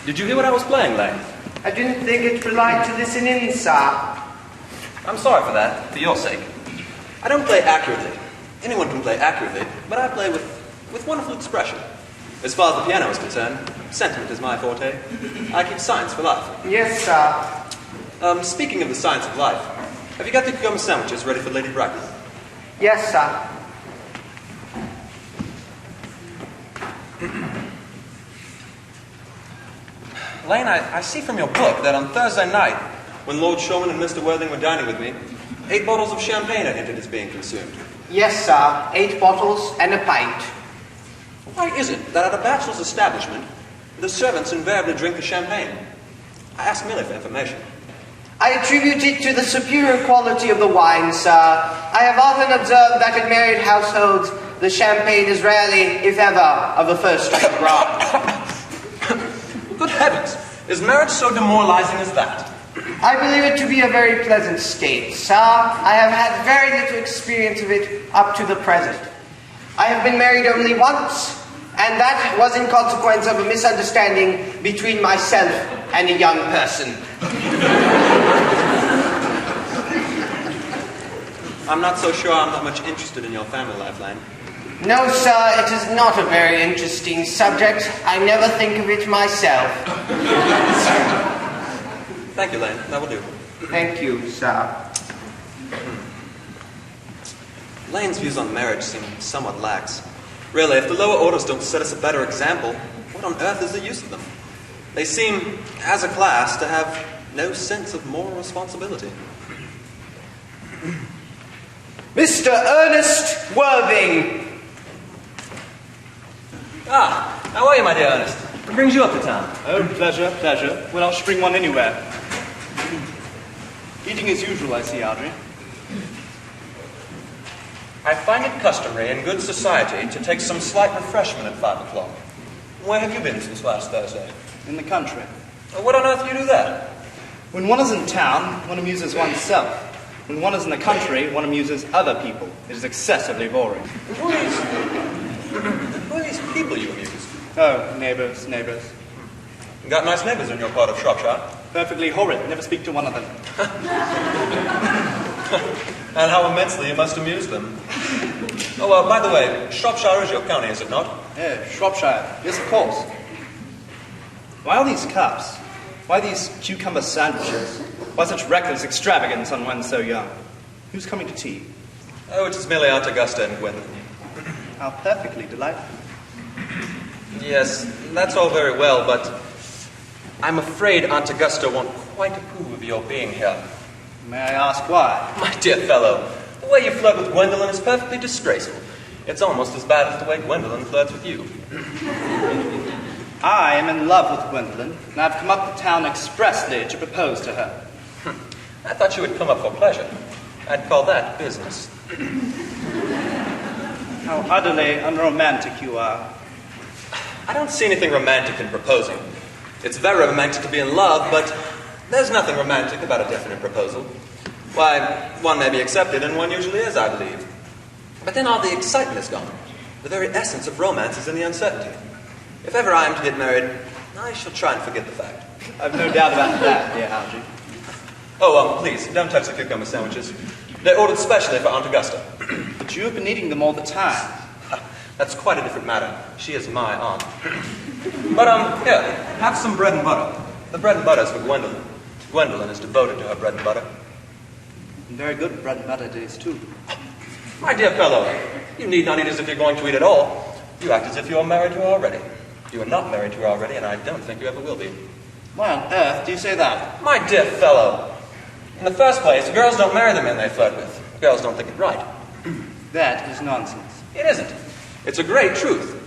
Did you hear what I was playing, Lane? I didn't think it polite to listen in, sir. I'm sorry for that, for your sake. I don't play accurately. Anyone can play accurately, but I play with wonderful expression. As far as the piano is concerned, sentiment is my forte. I keep science for life. Yes, sir. Speaking of the science of life, have you got the cucumber sandwiches ready for Lady Bracknell? Yes, sir. Lane, I see from your book that on Thursday night, when Lord Shorman and Mr. Worthing were dining with me, 8 bottles of champagne are hinted as being consumed. Yes, sir. 8 bottles and a pint. Why is it that at a bachelor's establishment, the servants invariably drink the champagne? I ask merely for information. I attribute it to the superior quality of the wine, sir. I have often observed that in married households, the champagne is rarely, if ever, of the first-rate grade. Good heavens! Is marriage so demoralizing as that? I believe it to be a very pleasant state, sir. I have had very little experience of it up to the present. I have been married only once, and that was in consequence of a misunderstanding between myself and a young person. I'm not so sure I'm that much interested in your family life, Lane. No, sir, it is not a very interesting subject. I never think of it myself. Thank you, Lane. That will do. Thank you, sir. Lane's views on marriage seem somewhat lax. Really, if the lower orders don't set us a better example, what on earth is the use of them? They seem, as a class, to have no sense of moral responsibility. Mr. Ernest Worthing. Ah, how are you, my dear Earnest? What brings you up to town? Oh, pleasure, pleasure. Where else bring one anywhere? Eating as usual, I see, Audrey. I find it customary in good society to take some slight refreshment at 5 o'clock. Where have you been since last Thursday? In the country. What on earth do you do there? When one is in town, one amuses oneself. When one is in the country, one amuses other people. It is excessively boring. Who are these people you amuse? Oh, neighbours. You got nice neighbours in your part of Shropshire. Perfectly horrid. Never speak to one of them. And how immensely you must amuse them. Oh, well, by the way, Shropshire is your county, is it not? Yeah, Shropshire. Yes, of course. Why all these cups? Why these cucumber sandwiches? Why such reckless extravagance on one so young? Who's coming to tea? Oh, it is merely Aunt Augusta and Gwendolen. How perfectly delightful. Yes, that's all very well, but I'm afraid Aunt Augusta won't quite approve of your being here. May I ask why? My dear fellow, the way you flirt with Gwendolen is perfectly disgraceful. It's almost as bad as the way Gwendolen flirts with you. I am in love with Gwendolen, and I've come up to town expressly to propose to her. I thought you would come up for pleasure. I'd call that business. How utterly unromantic you are. I don't see anything romantic in proposing. It's very romantic to be in love, but there's nothing romantic about a definite proposal. Why, one may be accepted, and one usually is, I believe. But then all the excitement is gone. The very essence of romance is in the uncertainty. If ever I am to get married, I shall try and forget the fact. I've no doubt about that, dear Algy. Oh, please, don't touch the cucumber sandwiches. They're ordered specially for Aunt Augusta. But you have been eating them all the time. That's quite a different matter. She is my aunt. But, here, have some bread and butter. The bread and butter is for Gwendolen. Gwendolen is devoted to her bread and butter. And very good bread and butter days, too. My dear fellow, you need not eat as if you're going to eat at all. You act as if you are married to her already. You are not married to her already, and I don't think you ever will be. Why on earth do you say that? My dear fellow, in the first place, girls don't marry the men they flirt with. Girls don't think it right. That is nonsense. It isn't. It's a great truth.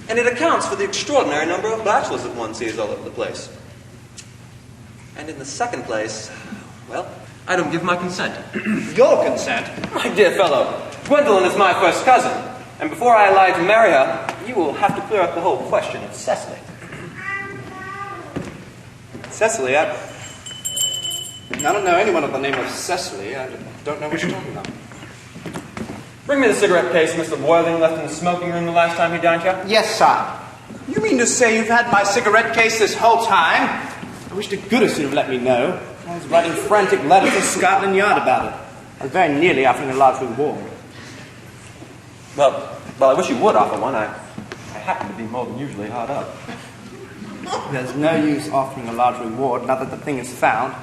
And it accounts for the extraordinary number of bachelors that one sees all over the place. And in the second place, well, I don't give my consent. Your consent? My dear fellow, Gwendolen is my first cousin. And before I allow you to marry her, you will have to clear up the whole question of Cecily. Cecily? I don't know anyone of the name of Cecily. I don't know what you're talking about. Bring me the cigarette case Mr. Worthing left in the smoking room the last time he dined here. Yes, sir. You mean to say you've had my cigarette case this whole time? I wish to goodness you'd have let me know. I was writing frantic letters to Scotland Yard about it. I was very nearly offering a large reward. Well, I wish you would offer one. I happen to be more than usually hard up. There's no use offering a large reward now that the thing is found.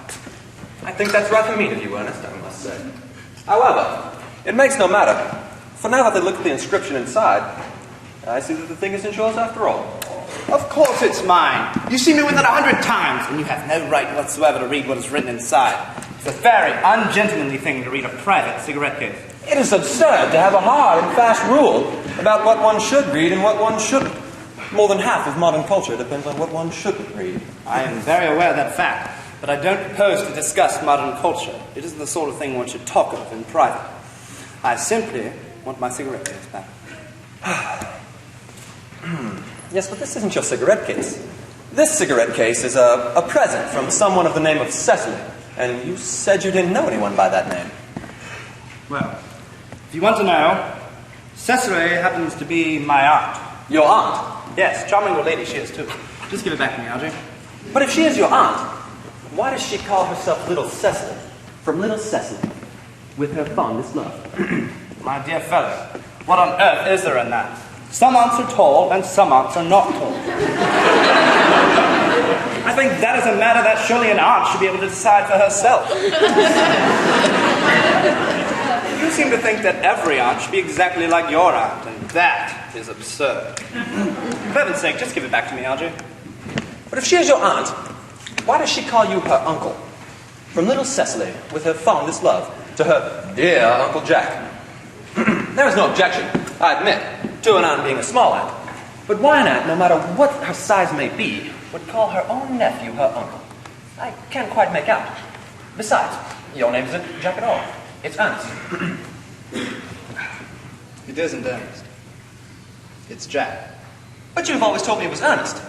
I think that's rather mean of you, Ernest, I must say. However, it makes no matter. For now that they look at the inscription inside, I see that the thing isn't yours after all. Of course it's mine. You've seen me with it 100 times, and you have no right whatsoever to read what is written inside. It's a very ungentlemanly thing to read a private cigarette case. It is absurd to have a hard and fast rule about what one should read and what one shouldn't. More than half of modern culture depends on what one shouldn't read. I am very aware of that fact, but I don't propose to discuss modern culture. It isn't the sort of thing one should talk of in private. I simply want my cigarette case back. Yes, but this isn't your cigarette case. This cigarette case is a present from someone of the name of Cecily, and you said you didn't know anyone by that name. Well, if you want to know, Cecily happens to be my aunt. Your aunt? Yes, charming old lady she is too. Just give it back to me, Algy. But if she is your aunt, why does she call herself Little Cecily? From Little Cecily, with her fondest love. My dear fellow, what on earth is there in that? Some aunts are tall, and some aunts are not tall. I think that is a matter that surely an aunt should be able to decide for herself. You seem to think that every aunt should be exactly like your aunt, and that is absurd. For heaven's sake, just give it back to me, Algy. But if she is your aunt, why does she call you her uncle? From Little Cecily, with her fondest love, to her dear Uncle Jack. There is no objection, I admit, to an aunt being a small aunt. But why an aunt, no matter what her size may be, would call her own nephew her uncle? I can't quite make out. Besides, your name isn't Jack at all. It's Ernest. It isn't Ernest. It's Jack. But you've always told me it was Ernest.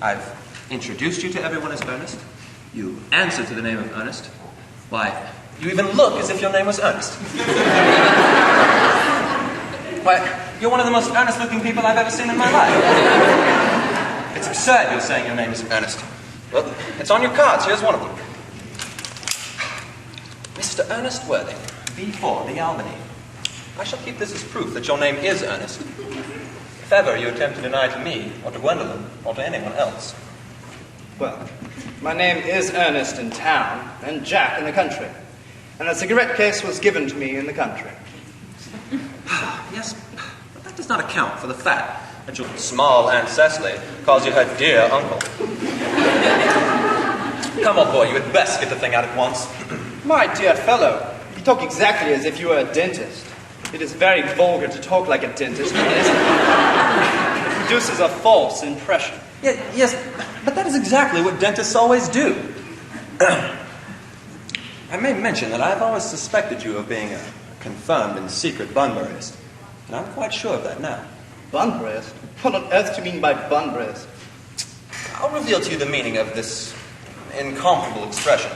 I've introduced you to everyone as Ernest. You answer to the name of Ernest. Why, you even look as if your name was Ernest. Why, you're one of the most earnest-looking people I've ever seen in my life. It's absurd you're saying your name is Ernest. Well, it's on your cards. Here's one of them. Mr. Ernest Worthing, B4, the Albany. I shall keep this as proof that your name is Ernest. If ever you attempt to deny to me, or to Gwendolen, or to anyone else. Well, my name is Ernest in town, and Jack in the country. And the cigarette case was given to me in the country. Yes, but that does not account for the fact that your small Aunt Cecily calls you her dear uncle. Come on, boy, you had best get the thing out at once. My dear fellow, you talk exactly as if you were a dentist. It is very vulgar to talk like a dentist, isn't it? It produces a false impression. Yes, but that is exactly what dentists always do. I may mention that I've always suspected you of being a confirmed and secret Bunburyist, and I'm quite sure of that now. Bunburyist? What on earth do you mean by Bunburyist? I'll reveal to you the meaning of this incomparable expression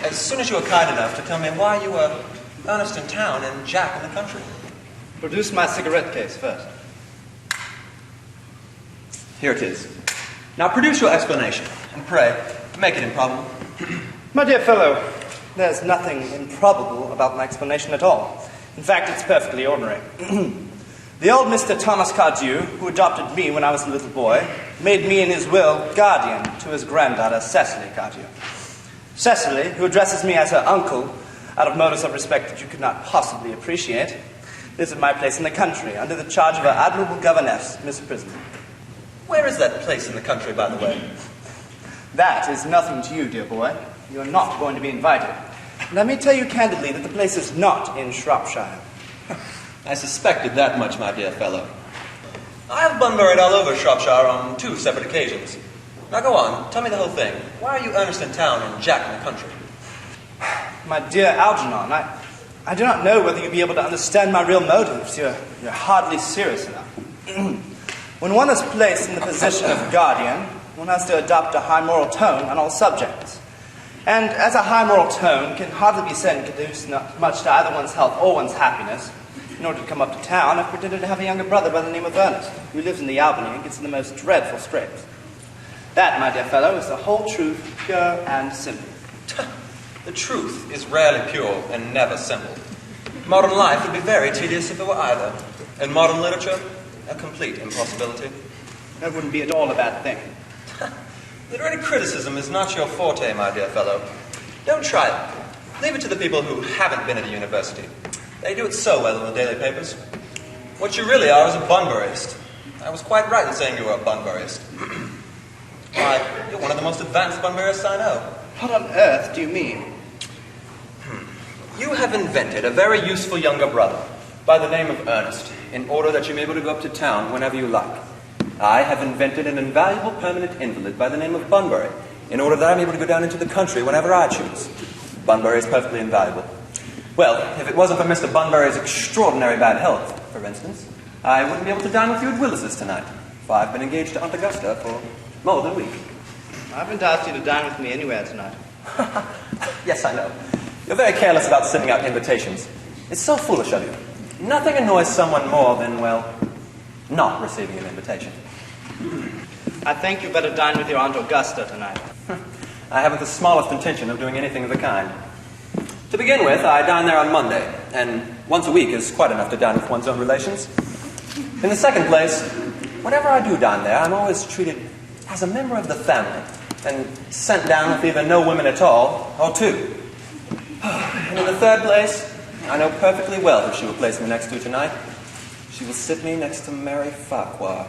as soon as you are kind enough to tell me why you were Ernest in town and Jack in the country. Produce my cigarette case first. Here it is. Now produce your explanation, and pray, make it improbable. My dear fellow, there's nothing improbable about my explanation at all. In fact, it's perfectly ordinary. The old Mr. Thomas Cardew, who adopted me when I was a little boy, made me in his will guardian to his granddaughter, Cecily Cardew. Cecily, who addresses me as her uncle, out of motives of respect that you could not possibly appreciate, lives at my place in the country, under the charge of her admirable governess, Miss Prism. Where is that place in the country, by the way? That is nothing to you, dear boy. You are not going to be invited. Let me tell you candidly that the place is not in Shropshire. I suspected that much, my dear fellow. I have Bunburied all over Shropshire on 2 separate occasions. Now go on, tell me the whole thing. Why are you Ernest in town and Jack in the country? My dear Algernon, I do not know whether you'll be able to understand my real motives. You're hardly serious enough. When one is placed in the position of guardian, one has to adopt a high moral tone on all subjects. And as a high moral tone can hardly be said to conduce much to either one's health or one's happiness, In order to come up to town, I've pretended to have a younger brother by the name of Ernest, who lives in the Albany and gets in the most dreadful scrapes. That, my dear fellow, is the whole truth, pure and simple. The truth is rarely pure and never simple. Modern life would be very tedious if it were either. And modern literature, a complete impossibility. That wouldn't be at all a bad thing. Literary criticism is not your forte, my dear fellow. Don't try it. Leave it to the people who haven't been at a university. They do it so well in the daily papers. What you really are is a Bunburyist. I was quite right in saying you were a Bunburyist. Why, you're one of the most advanced Bunburyists I know. What on earth do you mean? You have invented a very useful younger brother by the name of Earnest, in order that you may be able to go up to town whenever you like. I have invented an invaluable permanent invalid by the name of Bunbury, in order that I'm able to go down into the country whenever I choose. Bunbury is perfectly invaluable. Well, if it wasn't for Mr. Bunbury's extraordinary bad health, for instance, I wouldn't be able to dine with you at Willes's tonight, for I've been engaged to Aunt Augusta for more than a week. I haven't asked you to dine with me anywhere tonight. Yes, I know. You're very careless about sending out invitations. It's so foolish of you. Nothing annoys someone more than, well, not receiving an invitation. I think you better dine with your Aunt Augusta tonight. I haven't the smallest intention of doing anything of the kind. To begin with, I dine there on Monday, and once a week is quite enough to dine with one's own relations. In the second place, whenever I do dine there, I'm always treated as a member of the family, and sent down with either no women at all, or two. And in the third place, I know perfectly well who she will place me next to tonight. She will sit me next to Mary Farquhar,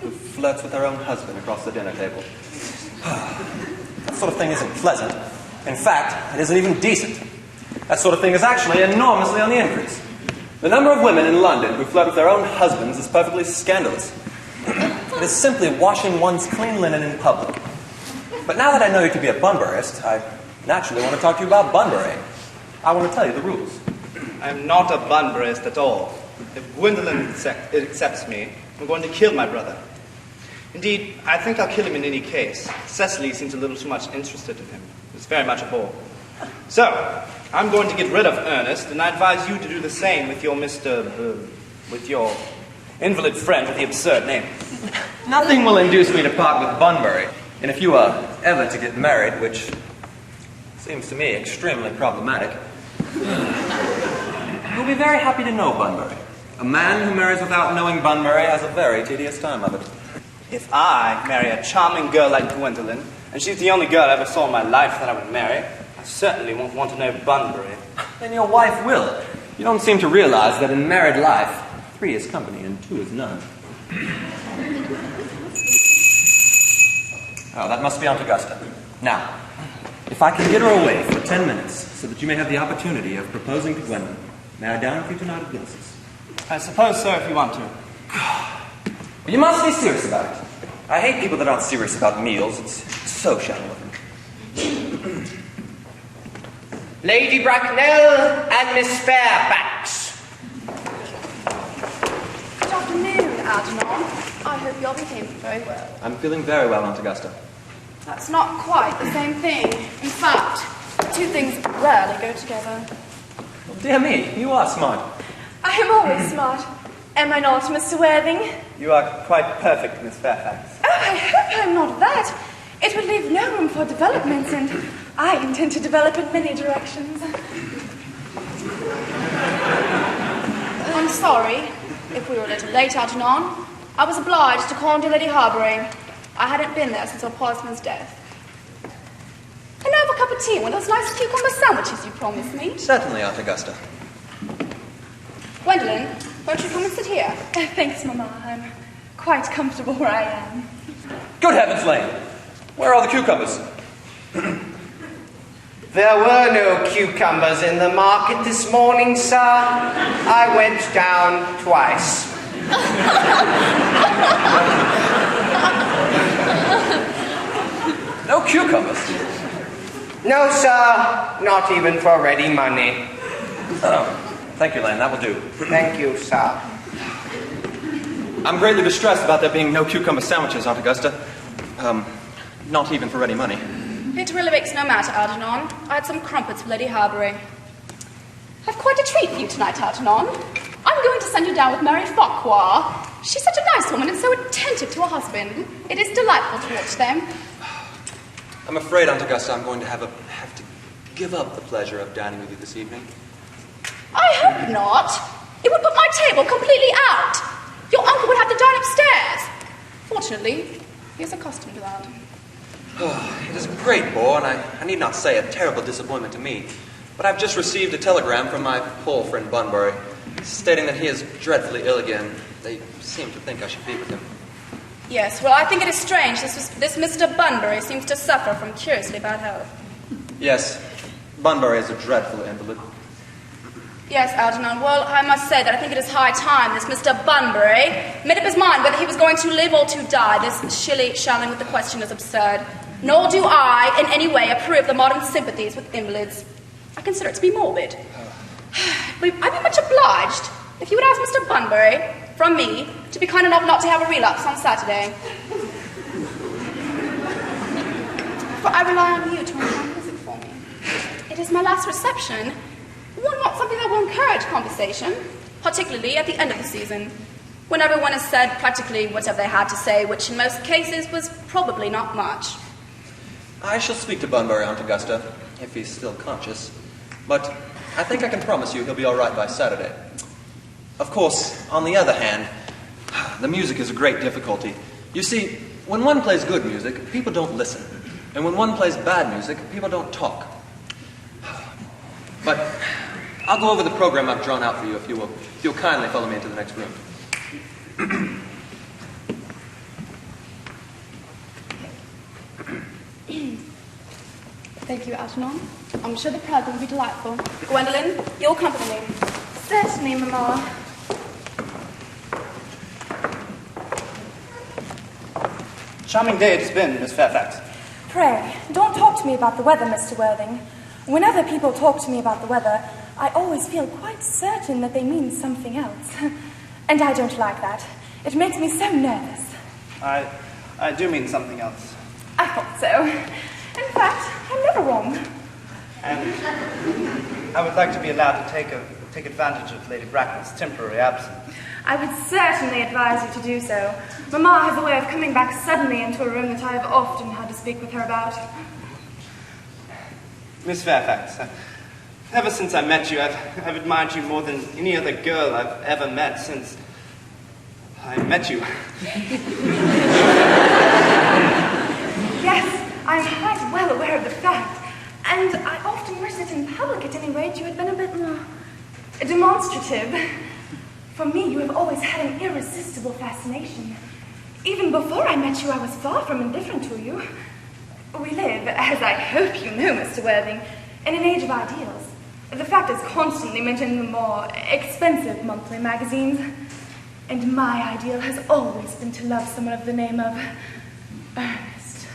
who flirts with her own husband across the dinner table. That sort of thing isn't pleasant. In fact, it isn't even decent. That sort of thing is actually enormously on the increase. The number of women in London who flirt with their own husbands is perfectly scandalous. It is simply washing one's clean linen in public. But now that I know you to be a Bunburyist, I naturally want to talk to you about Bunburying. I want to tell you the rules. I'm not a Bunburyist at all. If Gwendolen accepts me, I'm going to kill my brother. Indeed, I think I'll kill him in any case. Cecily seems a little too much interested in him. It's very much a bore. So, I'm going to get rid of Earnest, and I advise you to do the same with your with your invalid friend with the absurd name. Nothing will induce me to part with Bunbury. And if you are ever to get married, which seems to me extremely problematic, you'll be very happy to know Bunbury. A man who marries without knowing Bunbury has a very tedious time of it. If I marry a charming girl like Gwendolen, and she's the only girl I ever saw in my life that I would marry, I certainly won't want to know Bunbury. Then your wife will. You don't seem to realize that in married life, 3 is company and 2 is none. Oh, that must be Aunt Augusta. Now, if I can get her away for 10 minutes, so that you may have the opportunity of proposing to Gwendolen, may I dine with you tonight at Willes's? I suppose so, if you want to. But you must be serious about it. I hate people that aren't serious about meals. It's so shallow of them. Lady Bracknell and Miss Fairfax. Good afternoon, Algernon. I hope you're behaving very well. I'm feeling very well, Aunt Augusta. That's not quite the same thing. In fact, the two things rarely go together. Well, dear me, you are smart. I am always smart. Am I not, Mr. Worthing? You are quite perfect, Miss Fairfax. Oh, I hope I'm not that. It would leave no room for development, and I intend to develop in many directions. I'm sorry if we were a little late, Algernon. I was obliged to call on dear Lady Harbury. I hadn't been there since her policeman's death. And now have a cup of tea and one of those nice cucumber sandwiches you promised me. Certainly, Aunt Augusta. Gwendolen, won't you come and sit here? Oh, thanks, Mamma. I'm quite comfortable where I am. Good heavens, Lane! Where are the cucumbers? There were no cucumbers in the market this morning, sir. I went down twice. No cucumbers? No, sir. Not even for ready money. Oh, thank you, Lane. That will do. Thank you, sir. I'm greatly distressed about there being no cucumber sandwiches, Aunt Augusta. Not even for ready money. It really makes no matter, Algernon. I had some crumpets for Lady Harbury. I've quite a treat for you tonight, Algernon. I I'm going to send you down with Mary Farquhar. She's such a nice woman and so attentive to her husband. It is delightful to watch them. I'm afraid, Aunt Augusta, I'm going to have to give up the pleasure of dining with you this evening. I hope not. It would put my table completely out. Your uncle would have to dine upstairs. Fortunately, he is accustomed to that. Oh, it is a great bore, and I need not say a terrible disappointment to me. But I've just received a telegram from my poor friend Bunbury, stating that he is dreadfully ill again. They seem to think I should be with him. Yes, well, I think it is strange. This Mr. Bunbury seems to suffer from curiously bad health. Yes, Bunbury is a dreadful invalid. Yes, Algernon. Well, I must say that I think it is high time this Mr. Bunbury made up his mind whether he was going to live or to die. This shilly-shallying with the question is absurd. Nor do I, in any way, approve the modern sympathies with invalids. I consider it to be morbid. But I'd be much obliged if you would ask Mr. Bunbury, from me, to be kind enough not to have a relapse on Saturday. For I rely on you to arrange music for me. It is my last reception. One wants something that will encourage conversation, particularly at the end of the season, when everyone has said practically whatever they had to say, which in most cases was probably not much. I shall speak to Bunbury, Aunt Augusta, if he's still conscious. But I think I can promise you he'll be all right by Saturday. Of course, on the other hand, the music is a great difficulty. You see, when one plays good music, people don't listen. And when one plays bad music, people don't talk. But I'll go over the program I've drawn out for you if you'll kindly follow me into the next room. Thank you, Algernon. I'm sure the program will be delightful. Gwendolen, you'll accompany me. Certainly, Mamma. Charming day it has been, Miss Fairfax. Pray, don't talk to me about the weather, Mr. Worthing. Whenever people talk to me about the weather, I always feel quite certain that they mean something else. And I don't like that. It makes me so nervous. I do mean something else. I thought so. In fact, I'm never wrong. And I would like to be allowed to take advantage of Lady Bracknell's temporary absence. I would certainly advise you to do so. Mamma has a way of coming back suddenly into a room that I have often had to speak with her about. Miss Fairfax, ever since I met you, I've admired you more than any other girl I've ever met since I met you. Yes, I'm quite well aware of the fact. And I often wish that in public, at any rate, you had been a bit more demonstrative. For me, you have always had an irresistible fascination. Even before I met you, I was far from indifferent to you. We live, as I hope you know, Mr. Worthing, in an age of ideals. The fact is constantly mentioned in the more expensive monthly magazines. And my ideal has always been to love someone of the name of Earnest.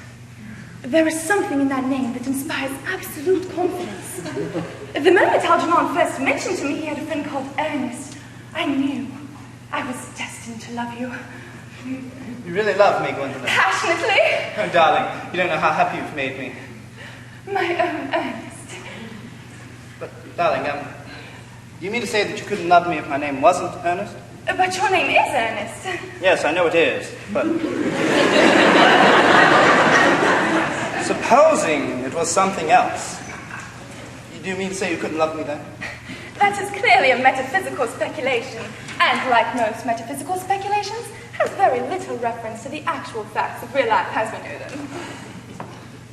There is something in that name that inspires absolute confidence. The moment Algernon first mentioned to me he had a friend called Earnest, I knew I was destined to love you. You really love me, Gwendolen. Passionately. Oh, darling, you don't know how happy you've made me. My own Earnest. But, darling, you mean to say that you couldn't love me if my name wasn't Ernest? But your name is Earnest. Yes, I know it is, but... Supposing it was something else. Do you mean to say you couldn't love me then? That is clearly a metaphysical speculation, and like most metaphysical speculations, has very little reference to the actual facts of real life as we know them.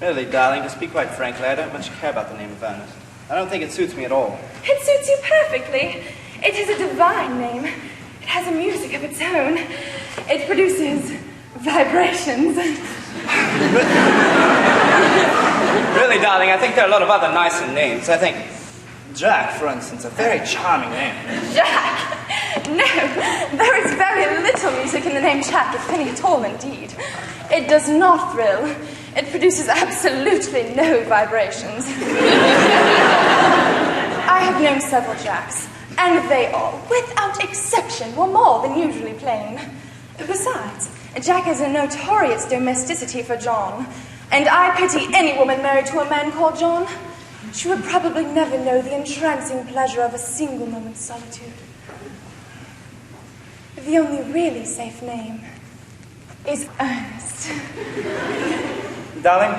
Really, darling, to speak quite frankly, I don't much care about the name of Ernest. I don't think it suits me at all. It suits you perfectly. It is a divine name. It has a music of its own. It produces vibrations. Really, darling, I think there are a lot of other nicer names. I think Jack, for instance, a very charming name. Jack? No, there is very little music in the name Jack, if any at all, indeed. It does not thrill. It produces absolutely no vibrations. I have known several Jacks, and they all, without exception, were more than usually plain. Besides, Jack has a notorious domesticity for John, and I pity any woman married to a man called John. She would probably never know the entrancing pleasure of a single moment's solitude. The only really safe name is Earnest. Darling,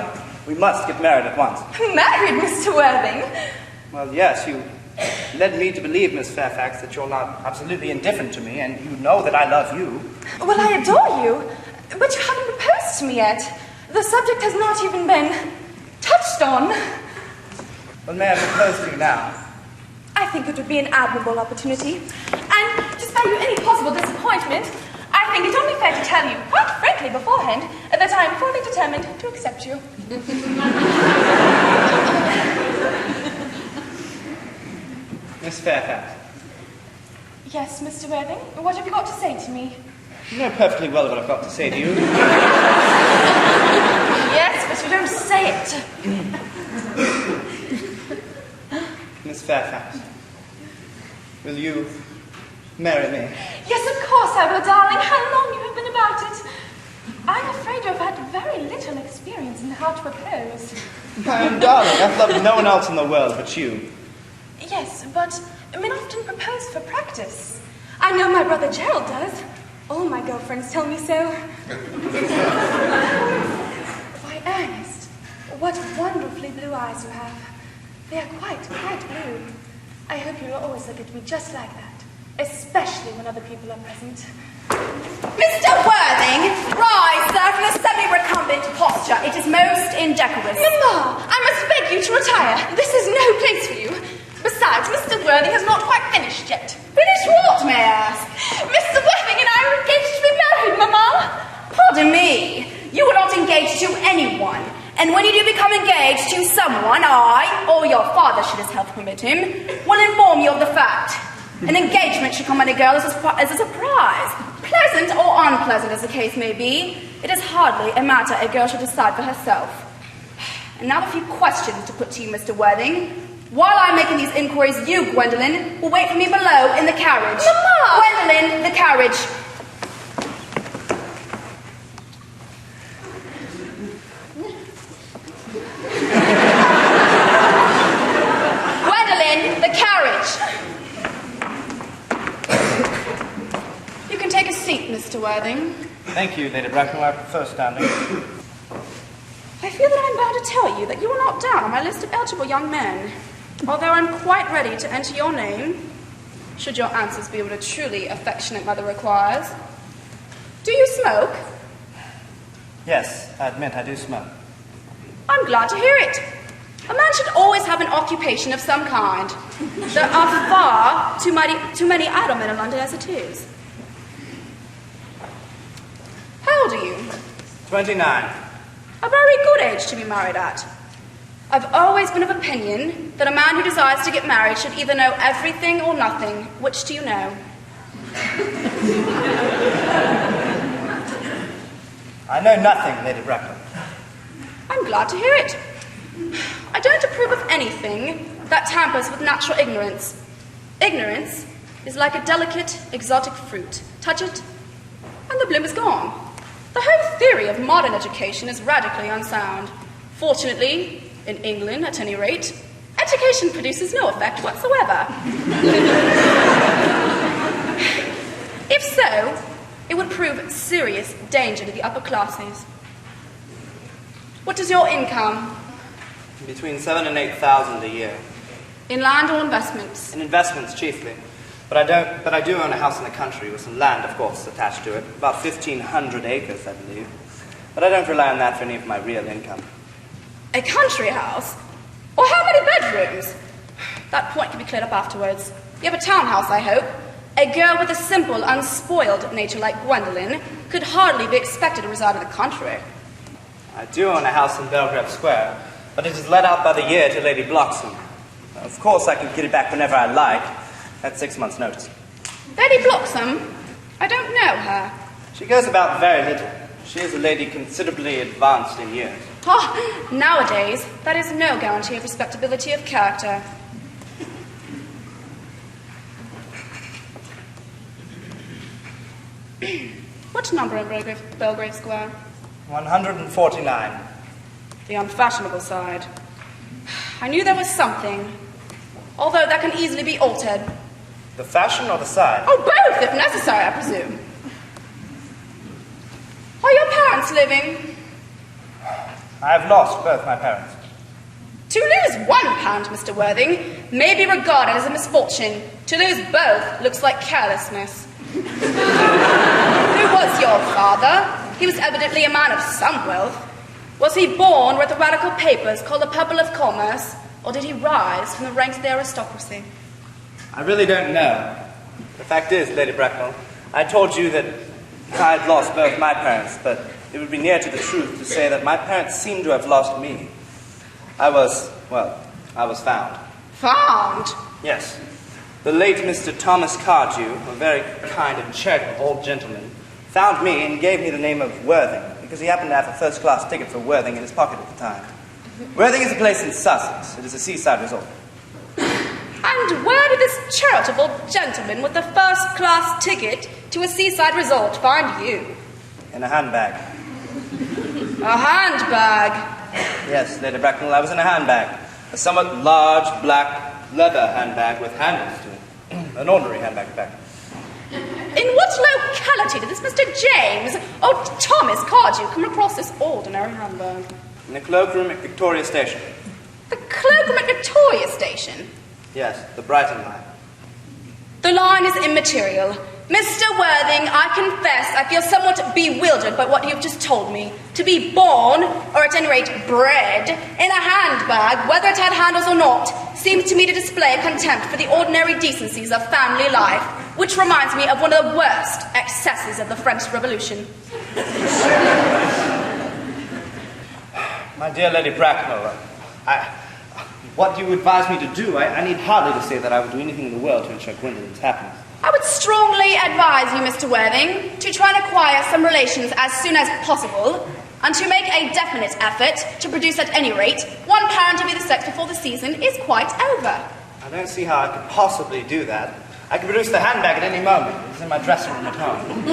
we must get married at once. Married, Mr. Worthing? Well, yes, you led me to believe, Miss Fairfax, that you're not absolutely indifferent to me, and you know that I love you. Well, I adore you, but you haven't proposed to me yet. The subject has not even been touched on. Well, may I propose to you now? I think it would be an admirable opportunity. And to spare you any possible disappointment, I think it's only fair to tell you, quite frankly beforehand, that I am fully determined to accept you. Miss Fairfax. Yes, Mr. Worthing? What have you got to say to me? You know perfectly well what I've got to say to you. Yes, but you don't say it. Miss Fairfax, will you marry me? Yes, of course I will, darling. How long you have been about it? I'm afraid you have had very little experience in how to propose. My darling, I've loved no one else in the world but you. Yes, but men often propose for practice. I know my brother Gerald does. All my girlfriends tell me so. Why, Ernest, what wonderfully blue eyes you have. They are quite blue. I hope you'll always look at me just like that, especially when other people are present. Mr. Worthing, rise, sir, from the semi-recumbent posture. It is most indecorous. Mamma, I must beg you to retire. This is no place for you. Besides, Mr. Worthing has not quite finished yet. Finish what, may I ask? Mr. Worthing and I are engaged to be married, Mamma. Pardon me, you are not engaged to anyone. And when you do become engaged to someone, I, or your father, should his health permit him, will inform you of the fact. An engagement should come on a girl as a surprise. Pleasant or unpleasant as the case may be, it is hardly a matter a girl should decide for herself. And now a few questions to put to you, Mr. Worthing. While I'm making these inquiries, you, Gwendolen, will wait for me below in the carriage. Mamma! Gwendolen, the carriage. Gwendolen, the carriage. You can take a seat, Mr. Worthing. Thank you, Lady Bracknell. I prefer standing. I feel that I'm bound to tell you that you are not down on my list of eligible young men. Although I'm quite ready to enter your name, should your answers be what a truly affectionate mother requires. Do you smoke? Yes, I admit I do smoke. I'm glad to hear it. A man should always have an occupation of some kind. There are far too many idle men in London as it is. How old are you? 29. A very good age to be married at. I've always been of opinion that a man who desires to get married should either know everything or nothing. Which do you know? I know nothing, Lady Bracknell. I'm glad to hear it. I don't approve of anything that tampers with natural ignorance. Ignorance is like a delicate, exotic fruit. Touch it, and the bloom is gone. The whole theory of modern education is radically unsound. Fortunately, in England, at any rate, education produces no effect whatsoever. If so, it would prove serious danger to the upper classes. What is your income? Between 7,000 and 8,000 a year. In land or investments? In investments, chiefly. But I do own a house in the country with some land, of course, attached to it. About 1,500 acres, I believe. But I don't rely on that for any of my real income. A country house? Or how many bedrooms? That point can be cleared up afterwards. You have a townhouse, I hope. A girl with a simple, unspoiled nature like Gwendolen could hardly be expected to reside in the country. I do own a house in Belgrave Square, but it is let out by the year to Lady Bloxham. Of course, I can get it back whenever I like, at 6 months' notice. Lady Bloxham? I don't know her. She goes about very little. She is a lady considerably advanced in years. Ah, nowadays, that is no guarantee of respectability of character. What number in Belgrave Square? 149. The unfashionable side. I knew there was something, although that can easily be altered. The fashion or the side? Oh, both, if necessary, I presume. Are your parents living? I have lost both my parents. To lose £1, Mr. Worthing, may be regarded as a misfortune. To lose both looks like carelessness. Who was your father? He was evidently a man of some wealth. Was he born with the radical papers called the Purple of Commerce, or did he rise from the ranks of the aristocracy? I really don't know. The fact is, Lady Bracknell, I told you that I had lost both my parents, but it would be near to the truth to say that my parents seem to have lost me. I was found. Found? Yes. The late Mr. Thomas Cardew, a very kind and charitable old gentleman, found me and gave me the name of Worthing, because he happened to have a first-class ticket for Worthing in his pocket at the time. Worthing is a place in Sussex. It is a seaside resort. And where did this charitable gentleman with the first-class ticket to a seaside resort find you? In a handbag. A handbag? Yes, Lady Bracknell, I was in a handbag. A somewhat large, black, leather handbag with handles to it. An ordinary handbag, in fact. In what locality did this Mr. James or Thomas Cardew come across this ordinary handbag? In the cloakroom at Victoria Station. The cloakroom at Victoria Station? Yes, the Brighton line. The line is immaterial. Mr. Worthing, I confess I feel somewhat bewildered by what you've just told me. To be born, or at any rate bred, in a handbag, whether it had handles or not, seems to me to display a contempt for the ordinary decencies of family life, which reminds me of one of the worst excesses of the French Revolution. My dear Lady Bracknell, what do you advise me to do? I need hardly to say that I would do anything in the world to ensure Gwendolen's happiness. I would strongly advise you, Mr. Worthing, to try and acquire some relations as soon as possible, and to make a definite effort to produce at any rate one parent of either sex before the season is quite over. I don't see how I could possibly do that. I could produce the handbag at any moment. It's in my dressing room at home.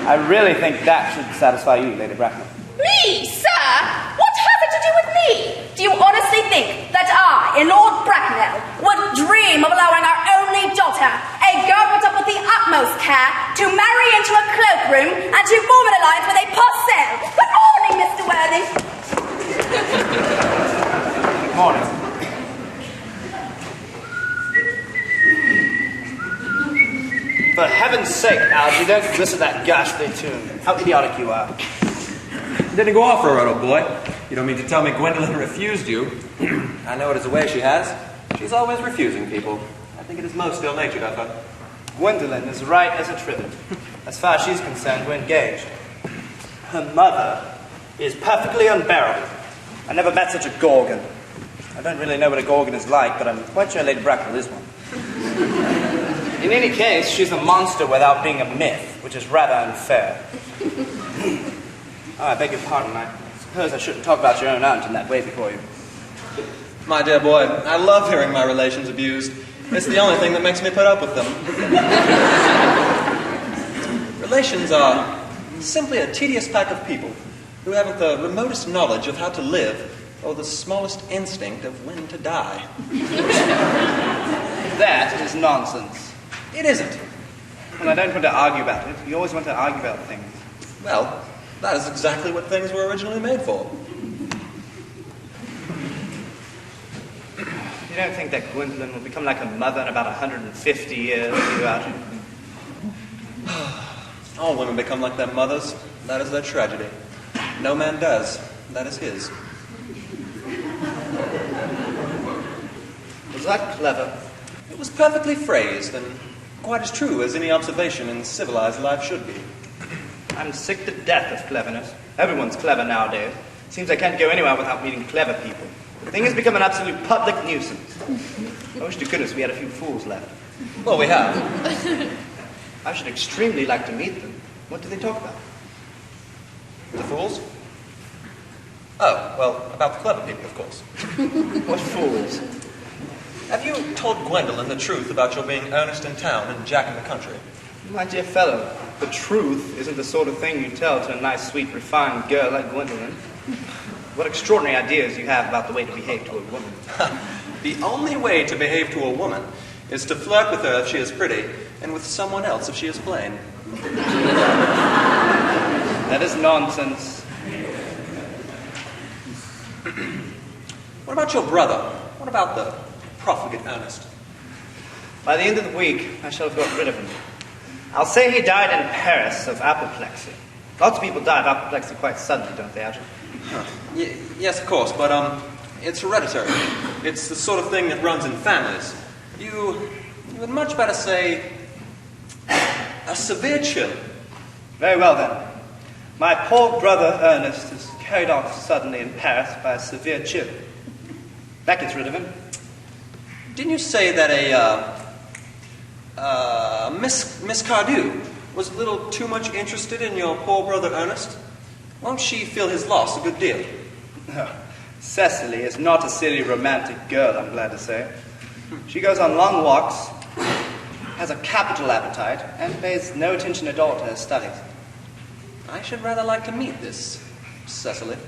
I really think that should satisfy you, Lady Bracknell. Me, sir? What has it to do with me? Do you honestly think that I, in Lord Bracknell, would dream of allowing our only daughter, a girl brought up with the utmost care, to marry into a cloakroom and to form an alliance with a postel? Good morning, Mr. Worthing. Good morning. For heaven's sake, Algy, don't listen to that ghastly tune. How idiotic you are. Didn't go off for her, old boy. You don't mean to tell me Gwendolen refused you? I know it is a way she has. She's always refusing people. I think it is most ill-natured of her. Gwendolen is right as a trivet. As far as she's concerned, we're engaged. Her mother is perfectly unbearable. I never met such a gorgon. I don't really know what a gorgon is like, but I'm quite sure Lady Bracknell is one. In any case, she's a monster without being a myth, which is rather unfair. Oh, I beg your pardon. I suppose I shouldn't talk about your own aunt in that way before you. My dear boy, I love hearing my relations abused. It's the only thing that makes me put up with them. Relations are simply a tedious pack of people who haven't the remotest knowledge of how to live or the smallest instinct of when to die. That is nonsense. It isn't. Well, I don't want to argue about it. You always want to argue about things. Well, that is exactly what things were originally made for. You don't think that Gwendolen will become like her mother in about 150 years, do you, Algy? All women become like their mothers. That is their tragedy. No man does. That is his. Was that clever? It was perfectly phrased and quite as true as any observation in civilized life should be. I'm sick to death of cleverness. Everyone's clever nowadays. Seems I can't go anywhere without meeting clever people. The thing has become an absolute public nuisance. I wish to goodness we had a few fools left. Well, we have. I should extremely like to meet them. What do they talk about? The fools? Oh, well, about the clever people, of course. What fools? Have you told Gwendolen the truth about your being Earnest in town and Jack in the country? My dear fellow, the truth isn't the sort of thing you tell to a nice, sweet, refined girl like Gwendolen. What extraordinary ideas you have about the way to behave to a woman. The only way to behave to a woman is to flirt with her if she is pretty, and with someone else if she is plain. That is nonsense. What about your brother? What about the profligate Earnest? By the end of the week, I shall have got rid of him. I'll say he died in Paris of apoplexy. Lots of people die of apoplexy quite suddenly, don't they, Algy? Yes, of course, but it's hereditary. It's the sort of thing that runs in families. You would much better say a severe chill. Very well, then. My poor brother Earnest is carried off suddenly in Paris by a severe chill. That gets rid of him. Didn't you say that Miss Cardew was a little too much interested in your poor brother Earnest? Won't she feel his loss a good deal? No. Cecily is not a silly romantic girl, I'm glad to say. She goes on long walks, has a capital appetite, and pays no attention at all to her studies. I should rather like to meet this Cecily.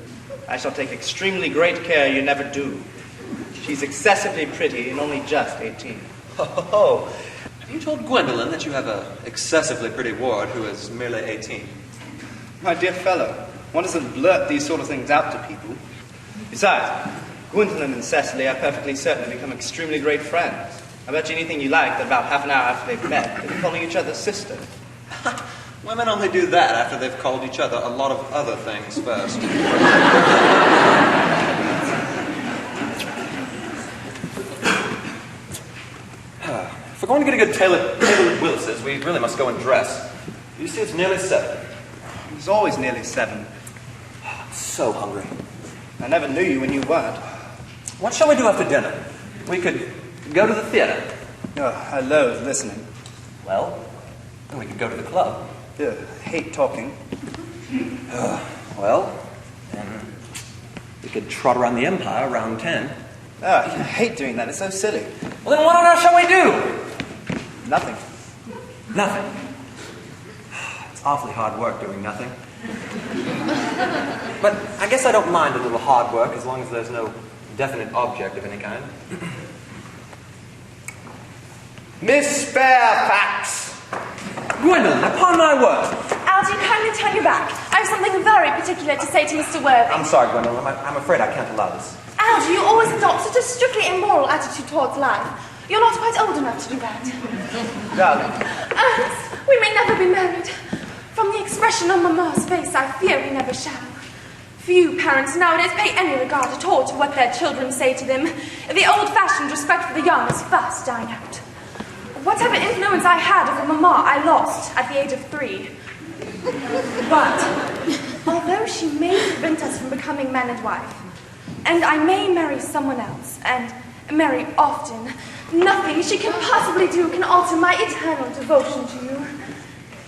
I shall take extremely great care you never do. She's excessively pretty and only just 18. Oh, have you told Gwendolen that you have an excessively pretty ward who is merely 18? My dear fellow, one doesn't blurt these sort of things out to people. Besides, Gwendolen and Cecily are perfectly certain to become extremely great friends. I bet you anything you like that about half an hour after they've met, they'll be calling each other sister. Women only do that after they've called each other a lot of other things first. If we're going to get a good table at Willis's, we really must go and dress. You see, it's nearly 7. It's always nearly 7. I'm so hungry. I never knew you when you weren't. What shall we do after dinner? We could go to the theater. Oh, I loathe listening. Well, then we could go to the club. I hate talking. Well, then we could trot around the Empire around 10. I hate doing that. It's so silly. Well, then what on earth shall we do? Nothing. Nothing. It's awfully hard work doing nothing. But I guess I don't mind a little hard work as long as there's no definite object of any kind. Miss Fairfax! Gwendolen, upon my word! Algy, kindly turn your back. I have something very particular to say to Mr. Worthing. I'm sorry, Gwendolen. I'm afraid I can't allow this. Algy, you always adopt such a strictly immoral attitude towards life. You're not quite old enough to do that. Darling. Ernest, we may never be married. From the expression on Mamma's face, I fear we never shall. Few parents nowadays pay any regard at all to what their children say to them. The old-fashioned respect for the young is fast dying out. Whatever influence I had over Mamma, I lost at the age of 3. But, although she may prevent us from becoming man and wife, and I may marry someone else, and marry often, nothing she can possibly do can alter my eternal devotion to you.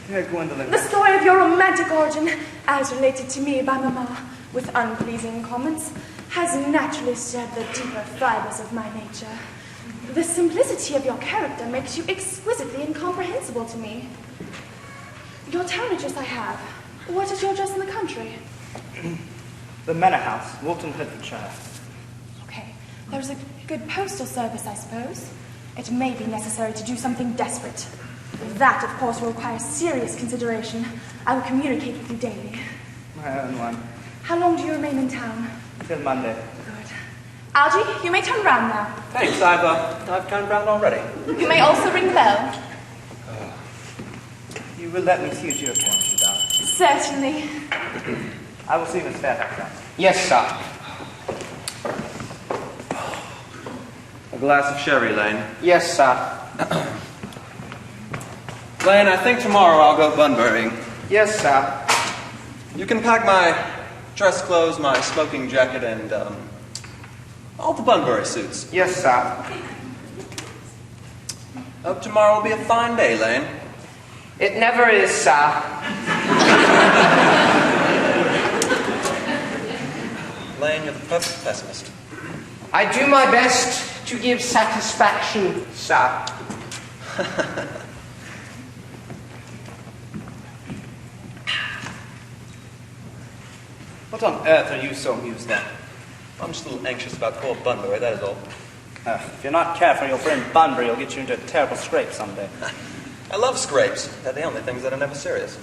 Dear Gwendolen. The story of your romantic origin, as related to me by Mamma, with unpleasing comments, has naturally stirred the deeper fibers of my nature. The simplicity of your character makes you exquisitely incomprehensible to me. Your town address I have. What is your address in the country? The Manor House, Walton, Hertfordshire. Okay. There's a good postal service, I suppose. It may be necessary to do something desperate. That, of course, will require serious consideration. I will communicate with you daily. My own one. How long do you remain in town? Till Monday. Good. Algy, you may turn round now. Thanks, I've turned round already. You may also ring the bell. You will let me see to your account, darling. Certainly. I will see Miss Fairfax now. Yes, sir. A glass of sherry, Lane. Yes, sir. Lane, I think tomorrow I'll go Bunburying. Yes, sir. You can pack my dress clothes, my smoking jacket, and all the Bunbury suits. Yes, sir. Hope tomorrow will be a fine day, Lane. It never is, sir. Lane, you're the perfect pessimist. I do my best to give satisfaction, sir. What on earth are you so amused at? I'm just a little anxious about poor Bunbury, that is all. If you're not careful, your friend Bunbury will get you into a terrible scrape someday. I love scrapes. They're the only things that are never serious.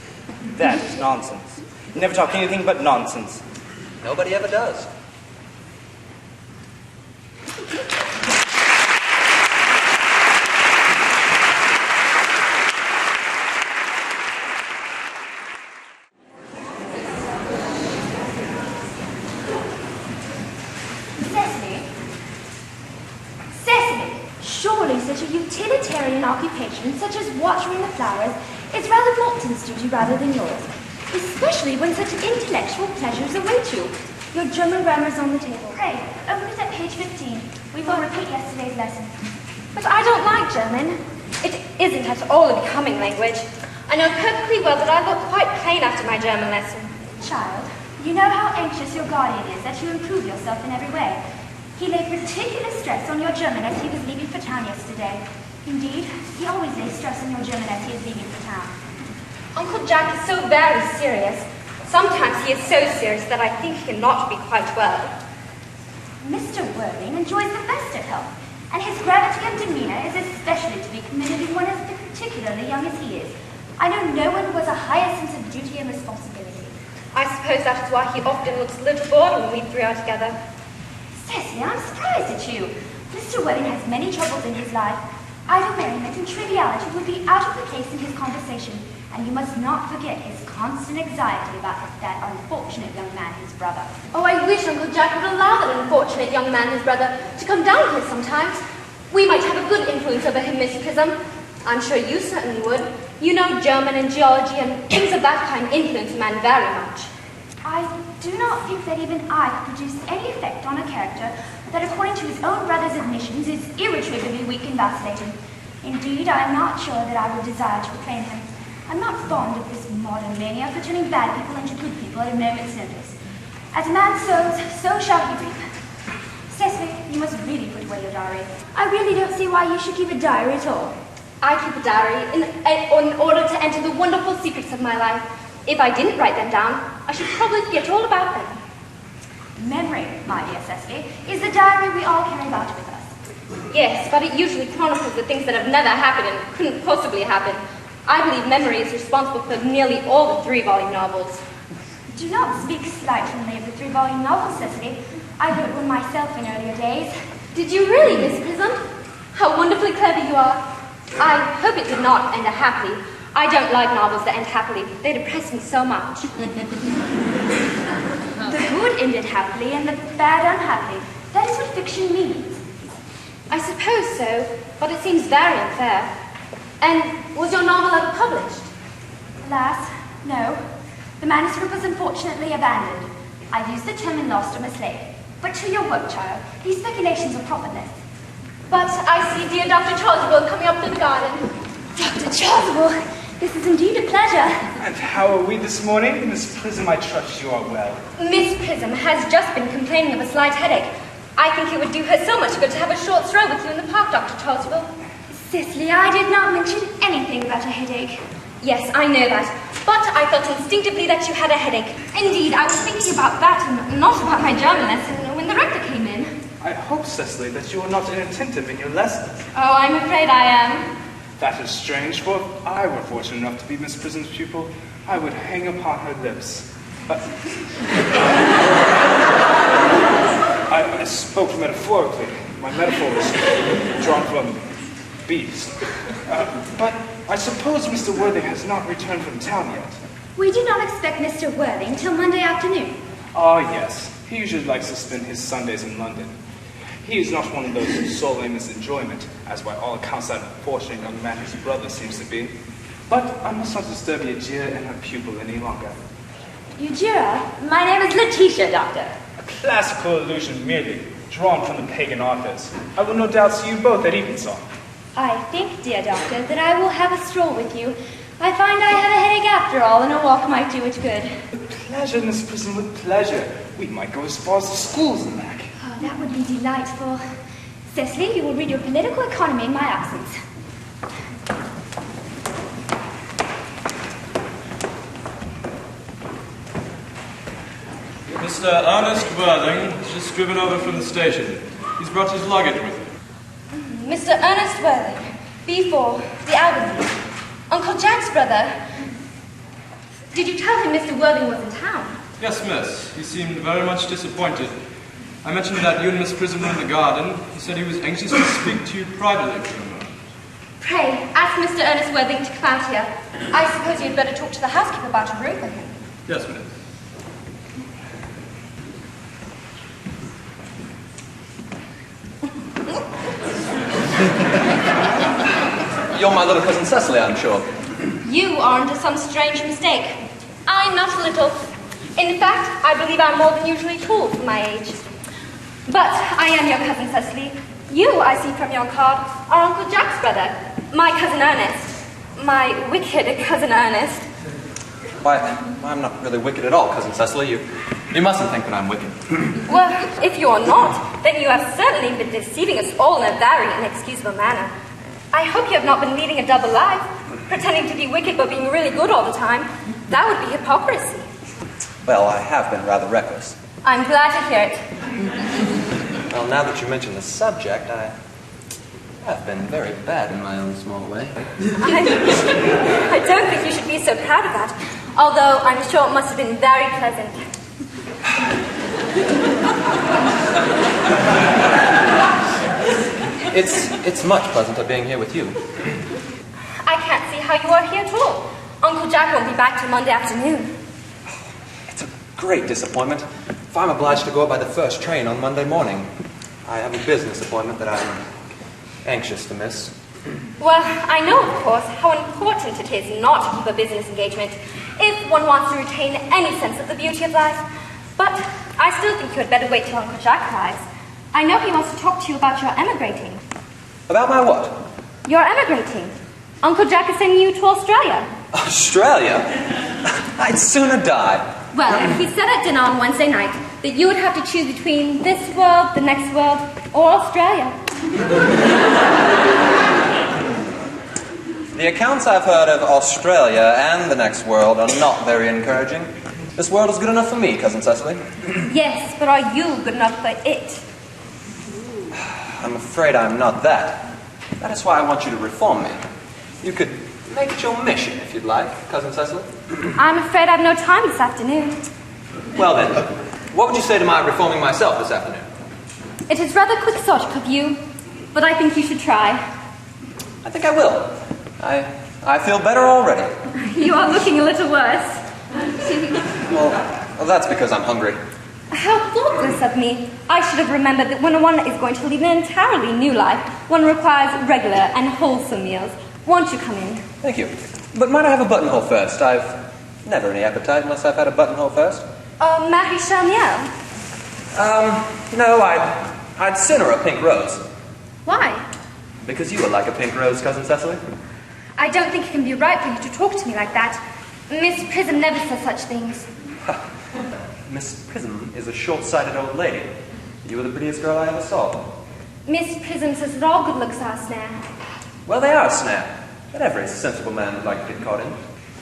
That is nonsense. You never talk anything but nonsense. Nobody ever does. Utilitarian occupation, such as watering the flowers, is rather Walton's duty rather than yours, especially when such intellectual pleasures await you. Your German grammar's on the table. Pray, open it at page 15. We will repeat yesterday's lesson. But I don't like German. It isn't at all a becoming language. I know perfectly well that I look quite plain after my German lesson. Child, you know how anxious your guardian is that you improve yourself in every way. He laid particular stress on your German as he was leaving for town yesterday. Indeed, he always lays stress on your German as he is leaving for town. Uncle Jack is so very serious. Sometimes he is so serious that I think he cannot be quite well. Mr. Worthing enjoys the best of health, and his gravity of demeanour is especially to be commended in one as particularly young as he is. I know no one who has a higher sense of duty and responsibility. I suppose that is why he often looks a little bored when we three are together. Cecily, I'm surprised at you. Mr. Worthing has many troubles in his life. Idle merriment and triviality would be out of the place in his conversation, and you must not forget his constant anxiety about that unfortunate young man, his brother. Oh, I wish Uncle Jack would allow that unfortunate young man, his brother, to come down here sometimes. We might have a good influence over him, Miss Prism. I'm sure you certainly would. You know German and geology and things of that kind influence a man very much. I do not think that even I could produce any effect on a character that, according to his own brother's admissions, is irretrievably weak and vacillating. Indeed, I am not sure that I would desire to reclaim him. I'm not fond of this modern mania for turning bad people into good people at a moment's notice. As a man sows, so shall he reap. Cecily, you must really put away your diary. I really don't see why you should keep a diary at all. I keep a diary in order to enter the wonderful secrets of my life. If I didn't write them down, I should probably forget all about them. Memory, my dear Cecily, is the diary we all carry about with us. Yes, but it usually chronicles the things that have never happened and couldn't possibly happen. I believe memory is responsible for nearly all the 3-volume novels. Do not speak slightingly of the 3-volume novels, Cecily. I wrote one myself in earlier days. Did you really, Miss Prism? How wonderfully clever you are. I hope it did not end happily. I don't like novels that end happily. They depress me so much. The good ended happily and the bad unhappily. That is what fiction means. I suppose so, but it seems very unfair. And was your novel ever published? Alas, no. The manuscript was unfortunately abandoned. I used the term in lost or mislaid. But to your work, child. These speculations are profitless. But I see dear Dr. Chasuble coming up to the garden. Dr. Chasuble, this is indeed a pleasure. And how are we this morning? Miss Prism, I trust you are well. Miss Prism has just been complaining of a slight headache. I think it would do her so much good to have a short stroll with you in the park, Dr. Chasuble. Cecily, I did not mention anything about a headache. Yes, I know that. But I felt instinctively that you had a headache. Indeed, I was thinking about that and not about my German lesson when the rector came in. I hope, Cecily, that you are not inattentive in your lessons. Oh, I'm afraid I am. That is strange, for if I were fortunate enough to be Miss Prism's pupil, I would hang upon her lips. I spoke metaphorically. My metaphor was drawn from bees. But I suppose Mr. Worthing has not returned from town yet. We do not expect Mr. Worthing till Monday afternoon. Ah, yes. He usually likes to spend his Sundays in London. He is not one of those whose sole aim is enjoyment, as by all accounts that unfortunate young man his brother seems to be. But I must not disturb Eugenia and her pupil any longer. Eugenia? My name is Letitia, Doctor. A classical allusion merely, drawn from the pagan authors. I will no doubt see you both at evensong. I think, dear Doctor, that I will have a stroll with you. I find I have a headache after all, and a walk might do it good. With pleasure, Miss Prism, with pleasure. We might go as far as the schools and back. Oh, that would be delightful. Cecily, you will read your political economy in my absence. Mr. Ernest Worthing has just driven over from the station. He's brought his luggage with him. Mr. Ernest Worthing, B4, the Albany. Uncle Jack's brother. Did you tell him Mr. Worthing was in town? Yes, miss. He seemed very much disappointed. I mentioned that you and Miss Prism were in the garden. He said he was anxious to speak to you privately for a moment. Pray, ask Mr. Ernest Worthing to come out here. I suppose you'd better talk to the housekeeper about a room for him. Yes, miss. You're my little cousin Cecily, I'm sure. You are under some strange mistake. I'm not little. In fact, I believe I'm more than usually tall for my age. But I am your cousin Cecily. You, I see from your card, are Uncle Jack's brother. My cousin Ernest. My wicked cousin Ernest. Why, I'm not really wicked at all, cousin Cecily. You mustn't think that I'm wicked. Well, if you're not, then you have certainly been deceiving us all in a very inexcusable manner. I hope you have not been leading a double life, pretending to be wicked but being really good all the time. That would be hypocrisy. Well, I have been rather reckless. I'm glad to hear it. Well, now that you mention the subject, I have been very bad in my own small way. I don't think you should be so proud of that, although I'm sure it must have been very pleasant. It's much pleasanter being here with you. I can't see how you are here at all. Uncle Jack won't be back till Monday afternoon. It's a great disappointment. If I'm obliged to go out by the first train on Monday morning, I have a business appointment that I'm anxious to miss. Well, I know, of course, how important it is not to keep a business engagement if one wants to retain any sense of the beauty of life. But I still think you had better wait till Uncle Jack arrives. I know he wants to talk to you about your emigrating. About my what? Your emigrating. Uncle Jack is sending you to Australia. Australia? I'd sooner die. Well, he said at dinner on Wednesday night that you would have to choose between this world, the next world, or Australia. The accounts I've heard of Australia and the next world are not very encouraging. This world is good enough for me, cousin Cecily. Yes, but are you good enough for it? I'm afraid I'm not that. That is why I want you to reform me. You could make it your mission if you'd like, cousin Cecily. I'm afraid I've no time this afternoon. Well then, what would you say to my reforming myself this afternoon? It is rather quixotic of you, but I think you should try. I think I will. I feel better already. You are looking a little worse. Well, that's because I'm hungry. How thoughtless of me. I should have remembered that when one is going to lead an entirely new life, one requires regular and wholesome meals. Won't you come in? Thank you. But might I have a buttonhole first? I've never any appetite unless I've had a buttonhole first. Marie Schnell? No, I'd sooner a pink rose. Why? Because you would like a pink rose, cousin Cecily. I don't think it can be right for you to talk to me like that. Miss Prism never says such things. Miss Prism is a short-sighted old lady. You were the prettiest girl I ever saw. Miss Prism says that all good looks are a snare. Well, they are a snare, but every sensible man would like to get caught in.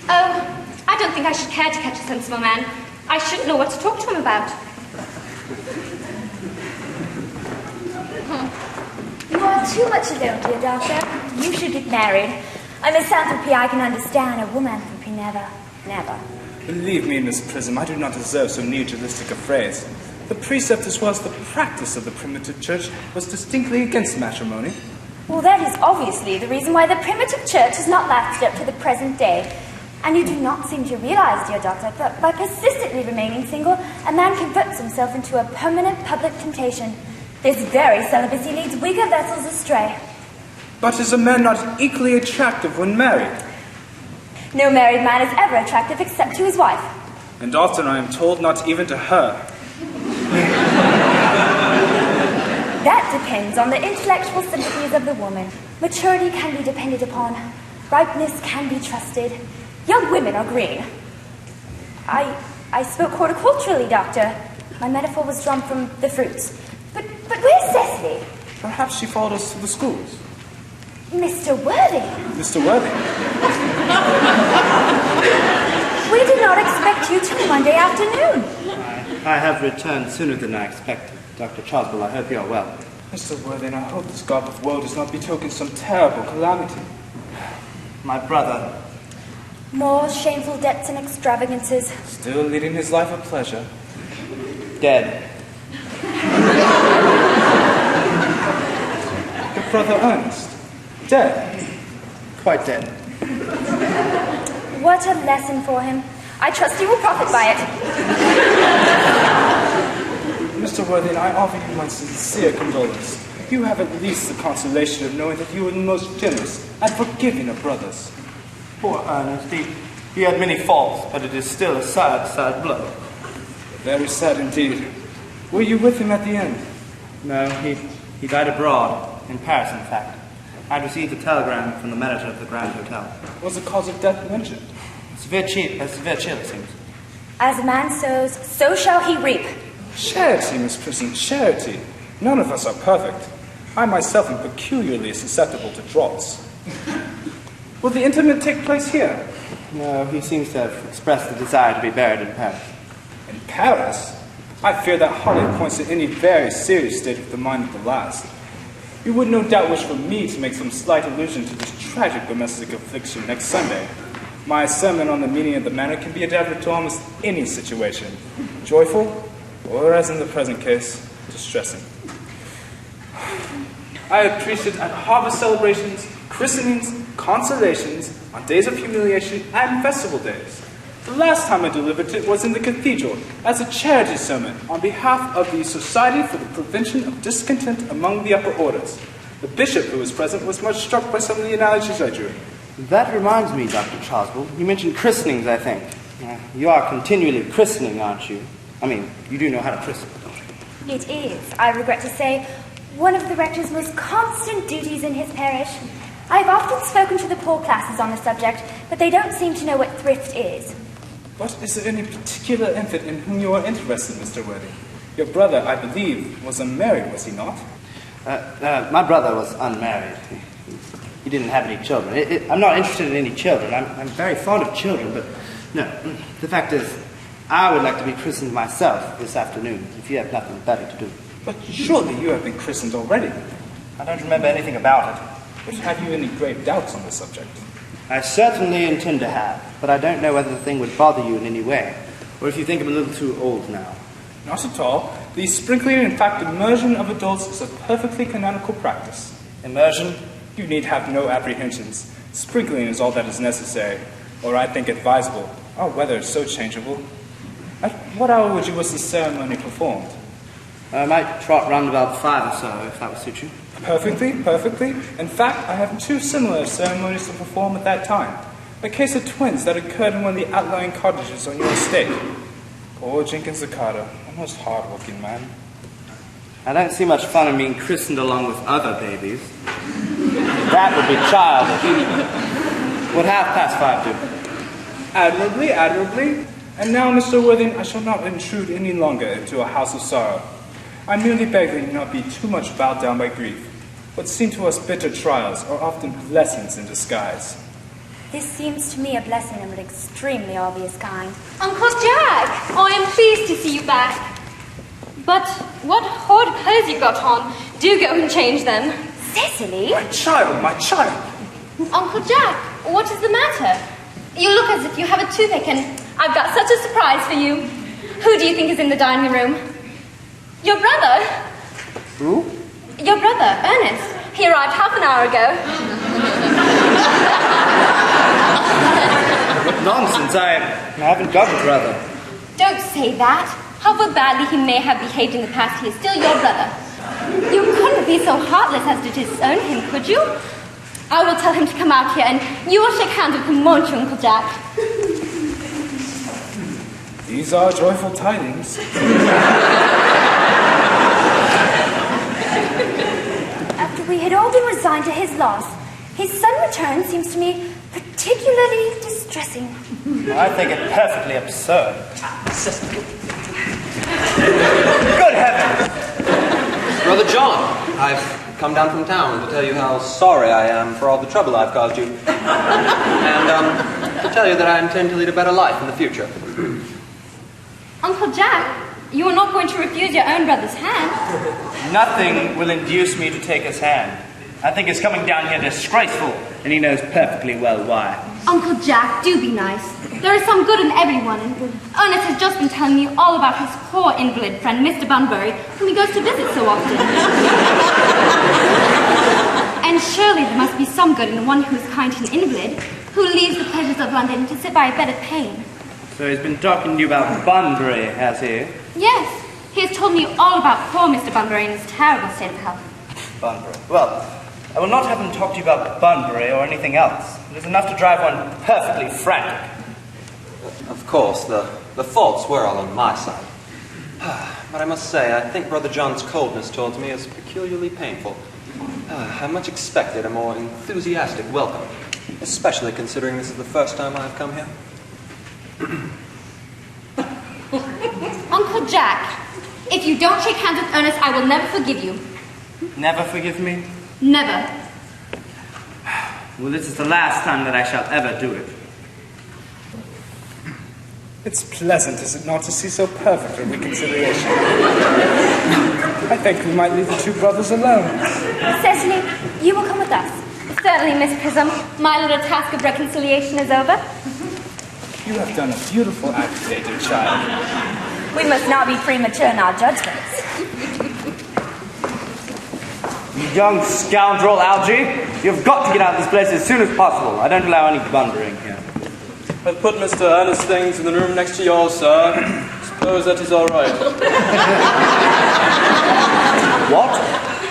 Oh, I don't think I should care to catch a sensible man. I shouldn't know what to talk to him about. You are too much alone, dear doctor. You should get married. A misanthropy I can understand, a womanthropy never, never. Believe me, Miss Prism, I do not deserve so nihilistic a phrase. The precept as well as the practice of the primitive church was distinctly against matrimony. Well, that is obviously the reason why the primitive church has not lasted up to the present day. And you do not seem to realize, dear doctor, that by persistently remaining single, a man converts himself into a permanent public temptation. This very celibacy leads weaker vessels astray. But is a man not equally attractive when married? No married man is ever attractive except to his wife. And often, I am told, not even to her. That depends on the intellectual sympathies of the woman. Maturity can be depended upon. Ripeness can be trusted. Young women are green. I spoke horticulturally, doctor. My metaphor was drawn from the fruits. But where's Cecily? Perhaps she followed us to the schools. Mr. Worthing. Mr. Worthing? We did not expect you till Monday afternoon. I have returned sooner than I expected. Dr. Chasuble, I hope you are well. Mr. Worthing, I hope this God of woe does not betoken some terrible calamity. My brother. More shameful debts and extravagances. Still leading his life of pleasure. Dead. Your brother Earnest. Dead. Quite dead. What a lesson for him. I trust he will profit by it. Mr. Worthing, I offer you my sincere condolence. You have at least the consolation of knowing that you are the most generous and forgiving of brothers. Poor Ernest. He had many faults, but it is still a sad, sad blow. Very sad indeed. Were you with him at the end? No, he died abroad, in Paris, in fact. I had received a telegram from the manager of the Grand Hotel. Was the cause of death mentioned? Severe chill, it seems. As a man sows, so shall he reap. Charity, Miss Prism, charity. None of us are perfect. I myself am peculiarly susceptible to draughts. Will the interment take place here? No, he seems to have expressed the desire to be buried in Paris. In Paris? I fear that hardly points to any very serious state of the mind of the last. You would no doubt wish for me to make some slight allusion to this tragic domestic affliction next Sunday. My sermon on the meaning of the matter can be adapted to almost any situation, joyful, or as in the present case, distressing. I have preached it at harvest celebrations, christenings, consolations, on days of humiliation, and festival days. The last time I delivered it was in the cathedral, as a charity sermon on behalf of the Society for the Prevention of Discontent among the Upper Orders. The bishop who was present was much struck by some of the analogies I drew. That reminds me, Dr. Chasuble, you mentioned christenings, I think. You are continually christening, aren't you? I mean, you do know how to christen, don't you? It is, I regret to say, one of the rector's most constant duties in his parish. I have often spoken to the poor classes on the subject, but they don't seem to know what thrift is. But is there any particular infant in whom you are interested, Mr. Worthing? Your brother, I believe, was unmarried, was he not? My brother was unmarried. He didn't have any children. I'm not interested in any children. I'm very fond of children, but no. The fact is, I would like to be christened myself this afternoon, if you have nothing better to do. But surely you have been christened already. I don't remember anything about it. But have you any grave doubts on the subject? I certainly intend to have, but I don't know whether the thing would bother you in any way, or if you think I'm a little too old now. Not at all. The sprinkling, in fact, immersion of adults is a perfectly canonical practice. Immersion? You need have no apprehensions. Sprinkling is all that is necessary, or I think advisable. Our weather is so changeable. At what hour would you wish the ceremony performed? I might trot round about 5 or so, if that would suit you. Perfectly, perfectly. In fact, I have 2 similar ceremonies to perform at that time. A case of twins that occurred in one of the outlying cottages on your estate. Poor Jenkins Zacata, a most hard-working man. I don't see much fun in being christened along with other babies. That would be childish. Would 5:30 do? Admirably, admirably. And now, Mr. Worthing, I shall not intrude any longer into a house of sorrow. I merely beg that you not be too much bowed down by grief. What seem to us bitter trials are often blessings in disguise. This seems to me a blessing of an extremely obvious kind. Uncle Jack, I am pleased to see you back. But what horrid clothes you've got on. Do go and change them. Cecily? My child, my child! Uncle Jack, what is the matter? You look as if you have a toothache, and I've got such a surprise for you. Who do you think is in the dining room? Your brother. Who? Your brother, Earnest. He arrived half an hour ago. What nonsense, I haven't got a brother. Don't say that. However badly he may have behaved in the past, he is still your brother. You couldn't be so heartless as to disown him, could you? I will tell him to come out here, and you will shake hands with him, won't you, Uncle Jack? These are joyful tidings. After we had all been resigned to his loss, his sudden return seems to me particularly distressing. I think it perfectly absurd. Good heavens! Brother John, I've come down from town to tell you how sorry I am for all the trouble I've caused you. And to tell you that I intend to lead a better life in the future. Uncle Jack, you are not going to refuse your own brother's hand. Nothing will induce me to take his hand. I think his coming down here disgraceful, and he knows perfectly well why. Uncle Jack, do be nice. There is some good in everyone, and Ernest has just been telling me all about his poor invalid friend, Mr. Bunbury, whom he goes to visit so often. And surely there must be some good in one who is kind to an invalid, who leaves the pleasures of London to sit by a bed of pain. So he's been talking to you about Bunbury, has he? Yes, he has told me all about poor Mr. Bunbury and his terrible state of health. Bunbury. Well, I will not have him talk to you about Bunbury or anything else. It is enough to drive one perfectly frantic. Of course, the faults were all on my side. But I must say, I think Brother John's coldness towards me is peculiarly painful. I much expected a more enthusiastic welcome, especially considering this is the first time I have come here. Uncle Jack, if you don't shake hands with Ernest, I will never forgive you. Never forgive me? Never. Well, this is the last time that I shall ever do it. It's pleasant, is it not, to see so perfect a reconciliation? I think we might leave the two brothers alone. Cecily, you will come with us. Certainly, Miss Prism. My little task of reconciliation is over. You have done a beautiful act, dear child. We must not be premature in our judgments. You young scoundrel, Algy, you've got to get out of this place as soon as possible. I don't allow any blundering here. I've put Mr. Ernest's things in the room next to yours, sir. Suppose that is all right. What?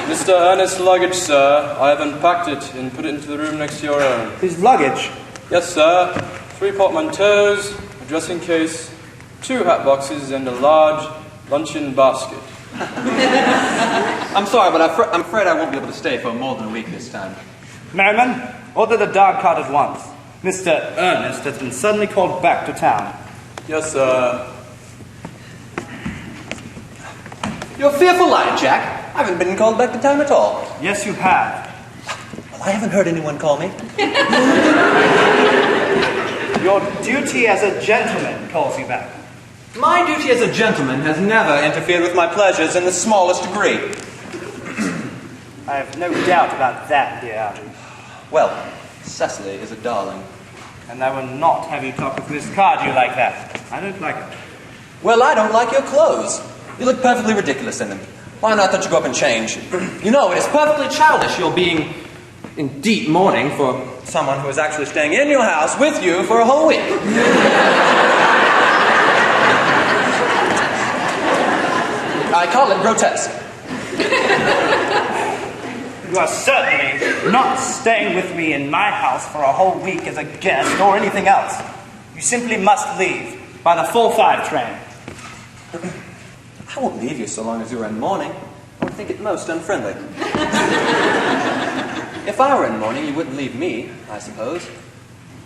Mr. Ernest's luggage, sir. I have unpacked it and put it into the room next to your own. His luggage? Yes, sir. 3 portmanteaus, a dressing case, 2 hat boxes, and a large luncheon basket. I'm sorry, but I'm afraid I won't be able to stay for more than a week this time. Merriman, order the dog cart at once. Mr. Earnest has been suddenly called back to town. Yes, sir. You're a fearful liar, Jack. I haven't been called back to town at all. Yes, you have. Well, I haven't heard anyone call me. Your duty as a gentleman calls you back. My duty as a gentleman has never interfered with my pleasures in the smallest degree. I have no doubt about that, dear Algy. Well, Cecily is a darling. And I will not have you talk with Miss Cardew like that. I don't like it. Well, I don't like your clothes. You look perfectly ridiculous in them. Why not let you go up and change? You know, it is perfectly childish your being in deep mourning for someone who is actually staying in your house with you for a whole week. I call it grotesque. You are certainly not staying with me in my house for a whole week as a guest or anything else. You simply must leave by the 4:05 train. I won't leave you so long as you are in mourning. I would think it most unfriendly. If I were in mourning, you wouldn't leave me, I suppose.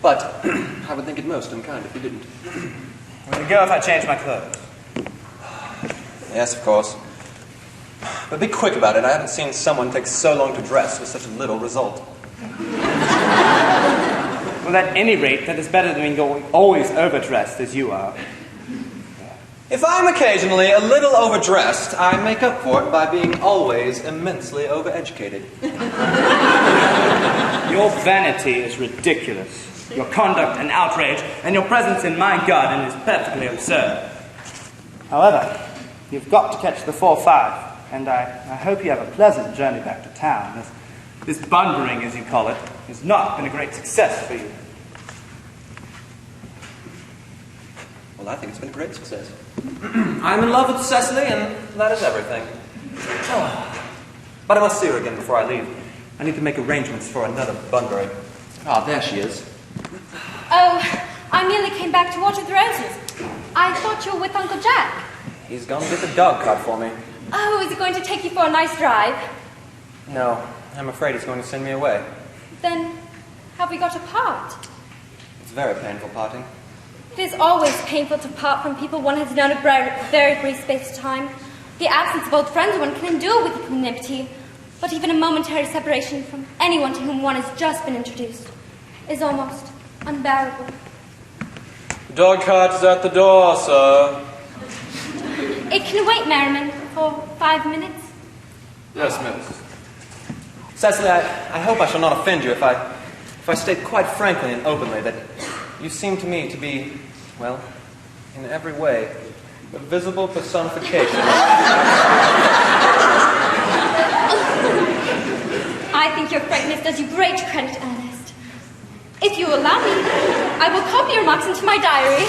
But I would think it most unkind if you didn't. Will you go if I change my clothes? Yes, of course. But be quick about it. I haven't seen someone take so long to dress with such little result. Well, at any rate, that is better than being always overdressed as you are. If I'm occasionally a little overdressed, I make up for it by being always immensely overeducated. Your vanity is ridiculous. Your conduct an outrage, and your presence in my garden is perfectly absurd. However, you've got to catch the 4:05, and I hope you have a pleasant journey back to town. This Bunburying, as you call it, has not been a great success for you. Well, I think it's been a great success. I'm in love with Cecily, and that is everything. But I must see her again before I leave. I need to make arrangements for another Bunbury. Ah, there she is. Oh, I merely came back to water the roses. I thought you were with Uncle Jack. He's gone to get the dog cart for me. Oh, is he going to take you for a nice drive? No, I'm afraid he's going to send me away. Then, have we got to part? It's very painful parting. It is always painful to part from people one has known a very brief space of time. The absence of old friends one can endure with equanimity, but even a momentary separation from anyone to whom one has just been introduced is almost unbearable. The dog cart is at the door, sir. It can wait, Merriman, for 5 minutes. Yes, Mills. Cecily, I hope I shall not offend you if I state quite frankly and openly that you seem to me to be, well, in every way, the visible personification. I think your frankness does you great credit, Ernest. If you allow me, I will copy your remarks into my diary.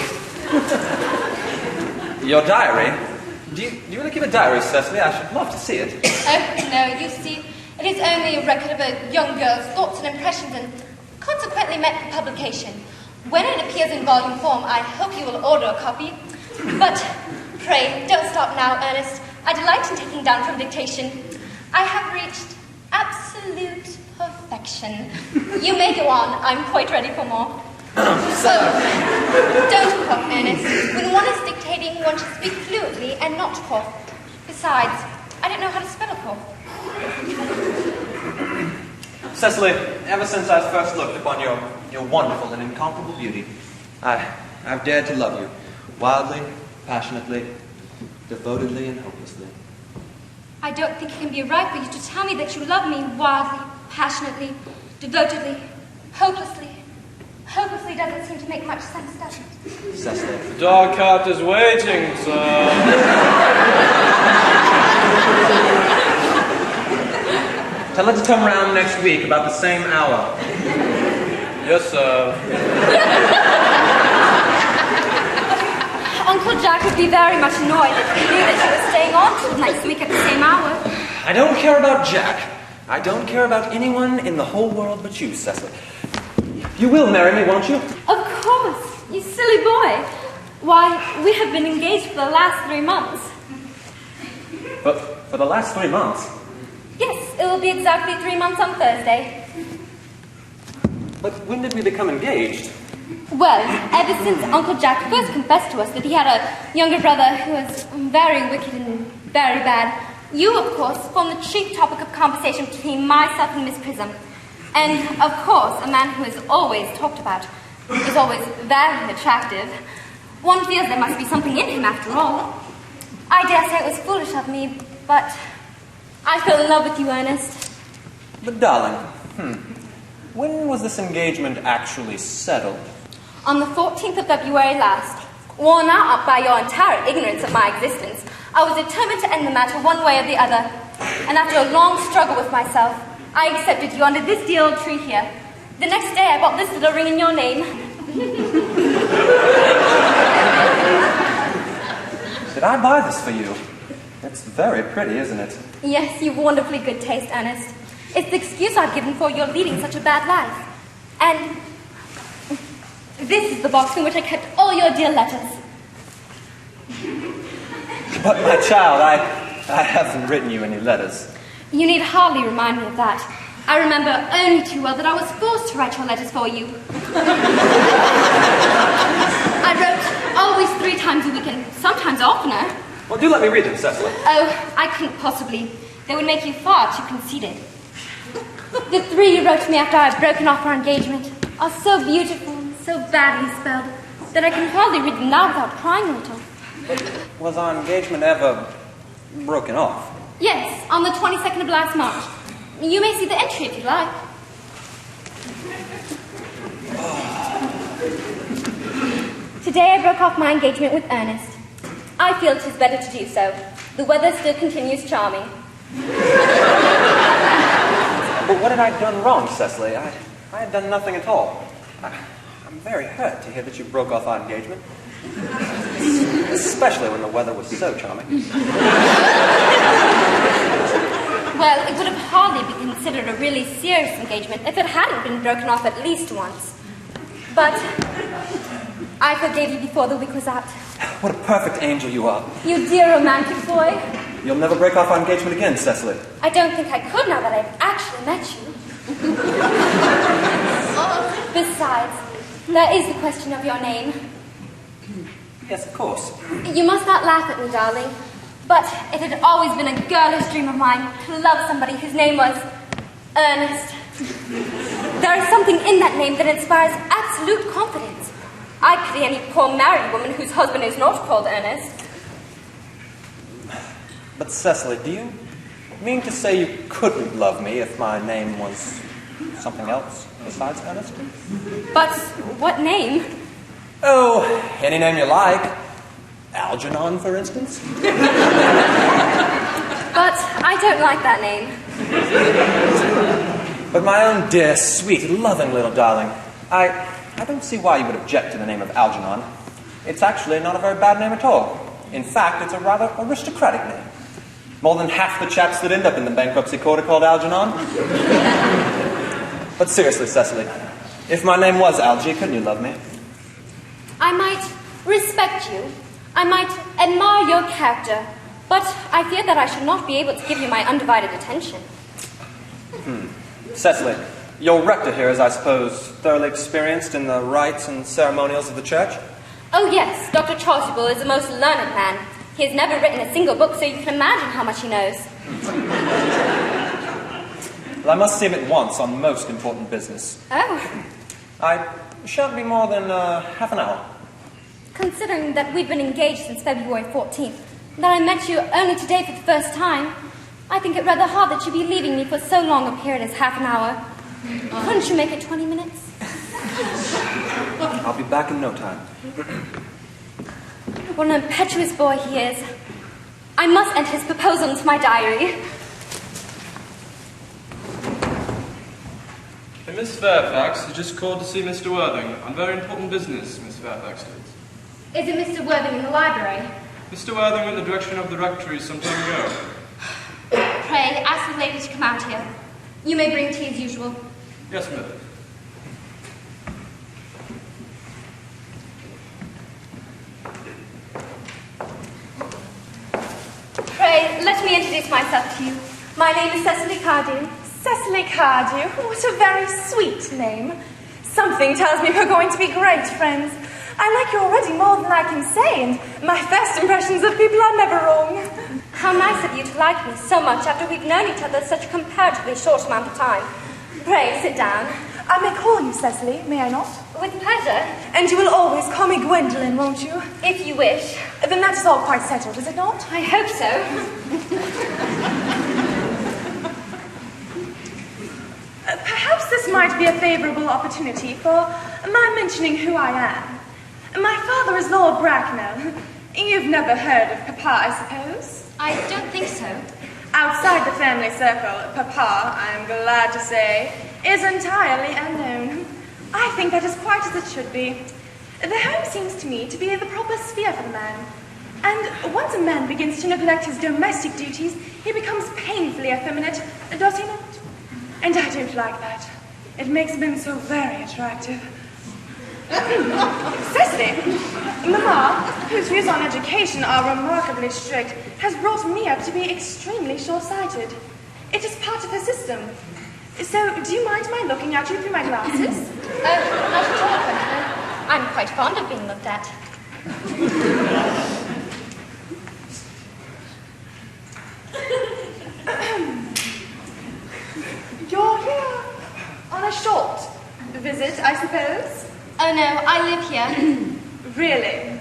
Your diary? Do you really keep a diary, Cecily? I should love to see it. Oh, no, you see, it is only a record of a young girl's thoughts and impressions and consequently meant for publication. When it appears in volume form, I hope you will order a copy. But pray, don't stop now, Ernest. I delight in taking down from dictation. I have reached absolute perfection. You may go on. I'm quite ready for more. So, don't cough, Ernest. When one is dictating, one should speak fluently and not cough. Besides, I don't know how to spell a cough. Cecily, ever since I first looked upon your wonderful and incomparable beauty, I've dared to love you, wildly, passionately, devotedly, and hopelessly. I don't think it can be right for you to tell me that you love me wildly, passionately, devotedly, hopelessly. Hopelessly doesn't seem to make much sense, does it? Cecily. The dog cart is waiting, sir. Tell her to come round next week about the same hour. Yes, sir. Uncle Jack would be very much annoyed if he knew that you were staying on till next week at the same hour. I don't care about Jack. I don't care about anyone in the whole world but you, Cecily. You will marry me, won't you? Of course, you silly boy. Why, we have been engaged for the last 3 months. But for the last 3 months? Yes, it will be exactly 3 months on Thursday. But when did we become engaged? Well, ever since Uncle Jack first confessed to us that he had a younger brother who was very wicked and very bad, you, of course, formed the chief topic of conversation between myself and Miss Prism. And, of course, a man who is always talked about, is always very attractive. One feels there must be something in him after all. I dare say it was foolish of me, but I fell in love with you, Ernest. But, darling, when was this engagement actually settled? On the 14th of February last, worn out by your entire ignorance of my existence, I was determined to end the matter one way or the other. And after a long struggle with myself, I accepted you under this dear old tree here. The next day, I bought this little ring in your name. Did I buy this for you? It's very pretty, isn't it? Yes, you've wonderfully good taste, Ernest. It's the excuse I've given for your leading such a bad life. And this is the box in which I kept all your dear letters. But, my child, I haven't written you any letters. You need hardly remind me of that. I remember only too well that I was forced to write your letters for you. I wrote always 3 times a week and sometimes oftener. Well, do let me read them, Cecily. Oh, I couldn't possibly. They would make you far too conceited. The 3 you wrote to me after I had broken off our engagement are so beautiful and so badly spelled that I can hardly read them now without crying a little. Was our engagement ever broken off? Yes, on the 22nd of last March. You may see the entry if you like. Today I broke off my engagement with Earnest. I feel it is better to do so. The weather still continues charming. But what had I done wrong, Cecily? I had done nothing at all. I'm very hurt to hear that you broke off our engagement. Especially when the weather was so charming. Well, it would have hardly been considered a really serious engagement if it hadn't been broken off at least once. But I forgave you before the week was out. What a perfect angel you are. You dear romantic boy. You'll never break off our engagement again, Cecily. I don't think I could now that I've actually met you. Besides, there is the question of your name. Yes, of course. You must not laugh at me, darling. But it had always been a girlish dream of mine to love somebody whose name was Earnest. There is something in that name that inspires absolute confidence. I pity any poor married woman whose husband is not called Earnest. But Cecily, do mean to say you couldn't love me if my name was something else besides Earnest? But what name? Oh, any name you like. Algernon, for instance. But I don't like that name. But my own dear, sweet, loving little darling, I don't see why you would object to the name of Algernon. It's actually not a very bad name at all. In fact, it's a rather aristocratic name. More than half the chaps that end up in the bankruptcy court are called Algernon. But seriously, Cecily, if my name was Algie, couldn't you love me? I might respect you. I might admire your character. But I fear that I should not be able to give you my undivided attention. Cecily, your rector here is, I suppose, thoroughly experienced in the rites and ceremonials of the church? Oh yes, Dr. Chasuble is a most learned man. He has never written a single book, so you can imagine how much he knows. Well, I must see him at once on most important business. Oh. I shan't be more than half an hour. Considering that we've been engaged since February 14th, that I met you only today for the first time, I think it rather hard that you be leaving me for so long a period as half an hour. Couldn't you make it 20 minutes? I'll be back in no time. What an impetuous boy he is. I must enter his proposal into my diary. Hey, Miss Fairfax has just called to see Mr. Worthing on very important business, Miss Fairfax states. Is it Mr. Worthing in the library? Mr. Worthing went in the direction of the rectory some time ago. Pray, ask the lady to come out here. You may bring tea as usual. Yes, ma'am. Pray, let me introduce myself to you. My name is Cecily Cardew. Cecily Cardew, what a very sweet name. Something tells me we're going to be great friends. I like you already more than I can say, and my first impressions of people are never wrong. How nice of you to like me so much after we've known each other such a comparatively short amount of time. Pray, sit down. I may call you Cecily, may I not? With pleasure. And you will always call me Gwendolen, won't you? If you wish. Then that is all quite settled, is it not? I hope so. Perhaps this might be a favourable opportunity for my mentioning who I am. My father is Lord Bracknell. You've never heard of Papa, I suppose? I don't think so. Outside the family circle, Papa, I am glad to say, is entirely unknown. I think that is quite as it should be. The home seems to me to be the proper sphere for the man. And once a man begins to neglect his domestic duties, he becomes painfully effeminate, does he not? And I don't like that. It makes men so very attractive. Cecily, Mamma, whose views on education are remarkably strict, has brought me up to be extremely short-sighted. It is part of her system. So, do you mind my looking at you through my glasses? Not at all, Gwendolen. I'm quite fond of being looked at. You're here on a short visit, I suppose? Oh no, I live here. Really?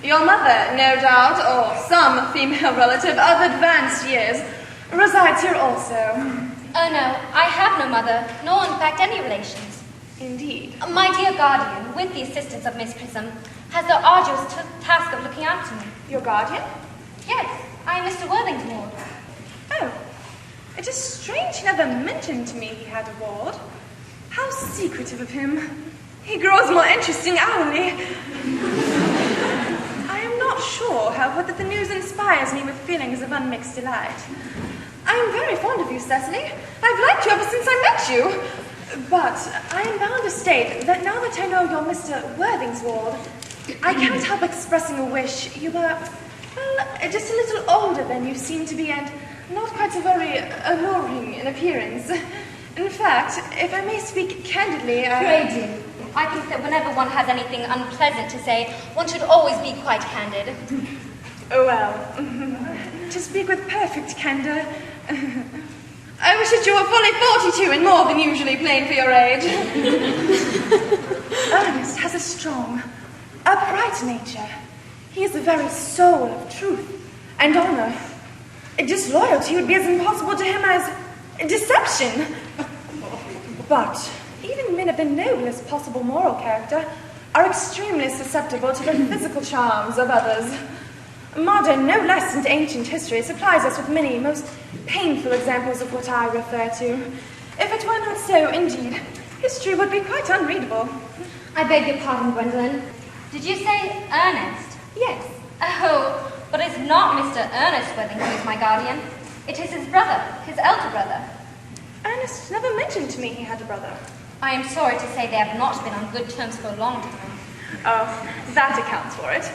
Your mother, no doubt, or some female relative of advanced years, resides here also. Oh no, I have no mother, nor in fact any relations. Indeed. My dear guardian, with the assistance of Miss Prism, has the arduous task of looking after me. Your guardian? Yes, I am Mr. Worthing's ward. Oh, it is strange he never mentioned to me he had a ward. How secretive of him. He grows more interesting hourly. I am not sure, however, that the news inspires me with feelings of unmixed delight. I am very fond of you, Cecily. I've liked you ever since I met you. But I am bound to state that now that I know you're Mr. Worthing's ward, I can't help expressing a wish you were, well, just a little older than you seem to be and not quite so very alluring in appearance. In fact, if I may speak candidly, Pray do. I think that whenever one has anything unpleasant to say, one should always be quite candid. Oh, well, to speak with perfect candor, I wish that you were fully 42 and more than usually plain for your age. Earnest has a strong, upright nature. He is the very soul of truth and honor. Disloyalty would be as impossible to him as deception. But even men of the noblest possible moral character are extremely susceptible to the physical charms of others. Modern, no less than ancient history, supplies us with many most painful examples of what I refer to. If it were not so, indeed, history would be quite unreadable. I beg your pardon, Gwendolen. Did you say Earnest? Yes. Oh, but it's not Mr. Earnest Worthing who is my guardian. It is his brother, his elder brother. Ernest never mentioned to me he had a brother. I am sorry to say they have not been on good terms for a long time. Oh, that accounts for it.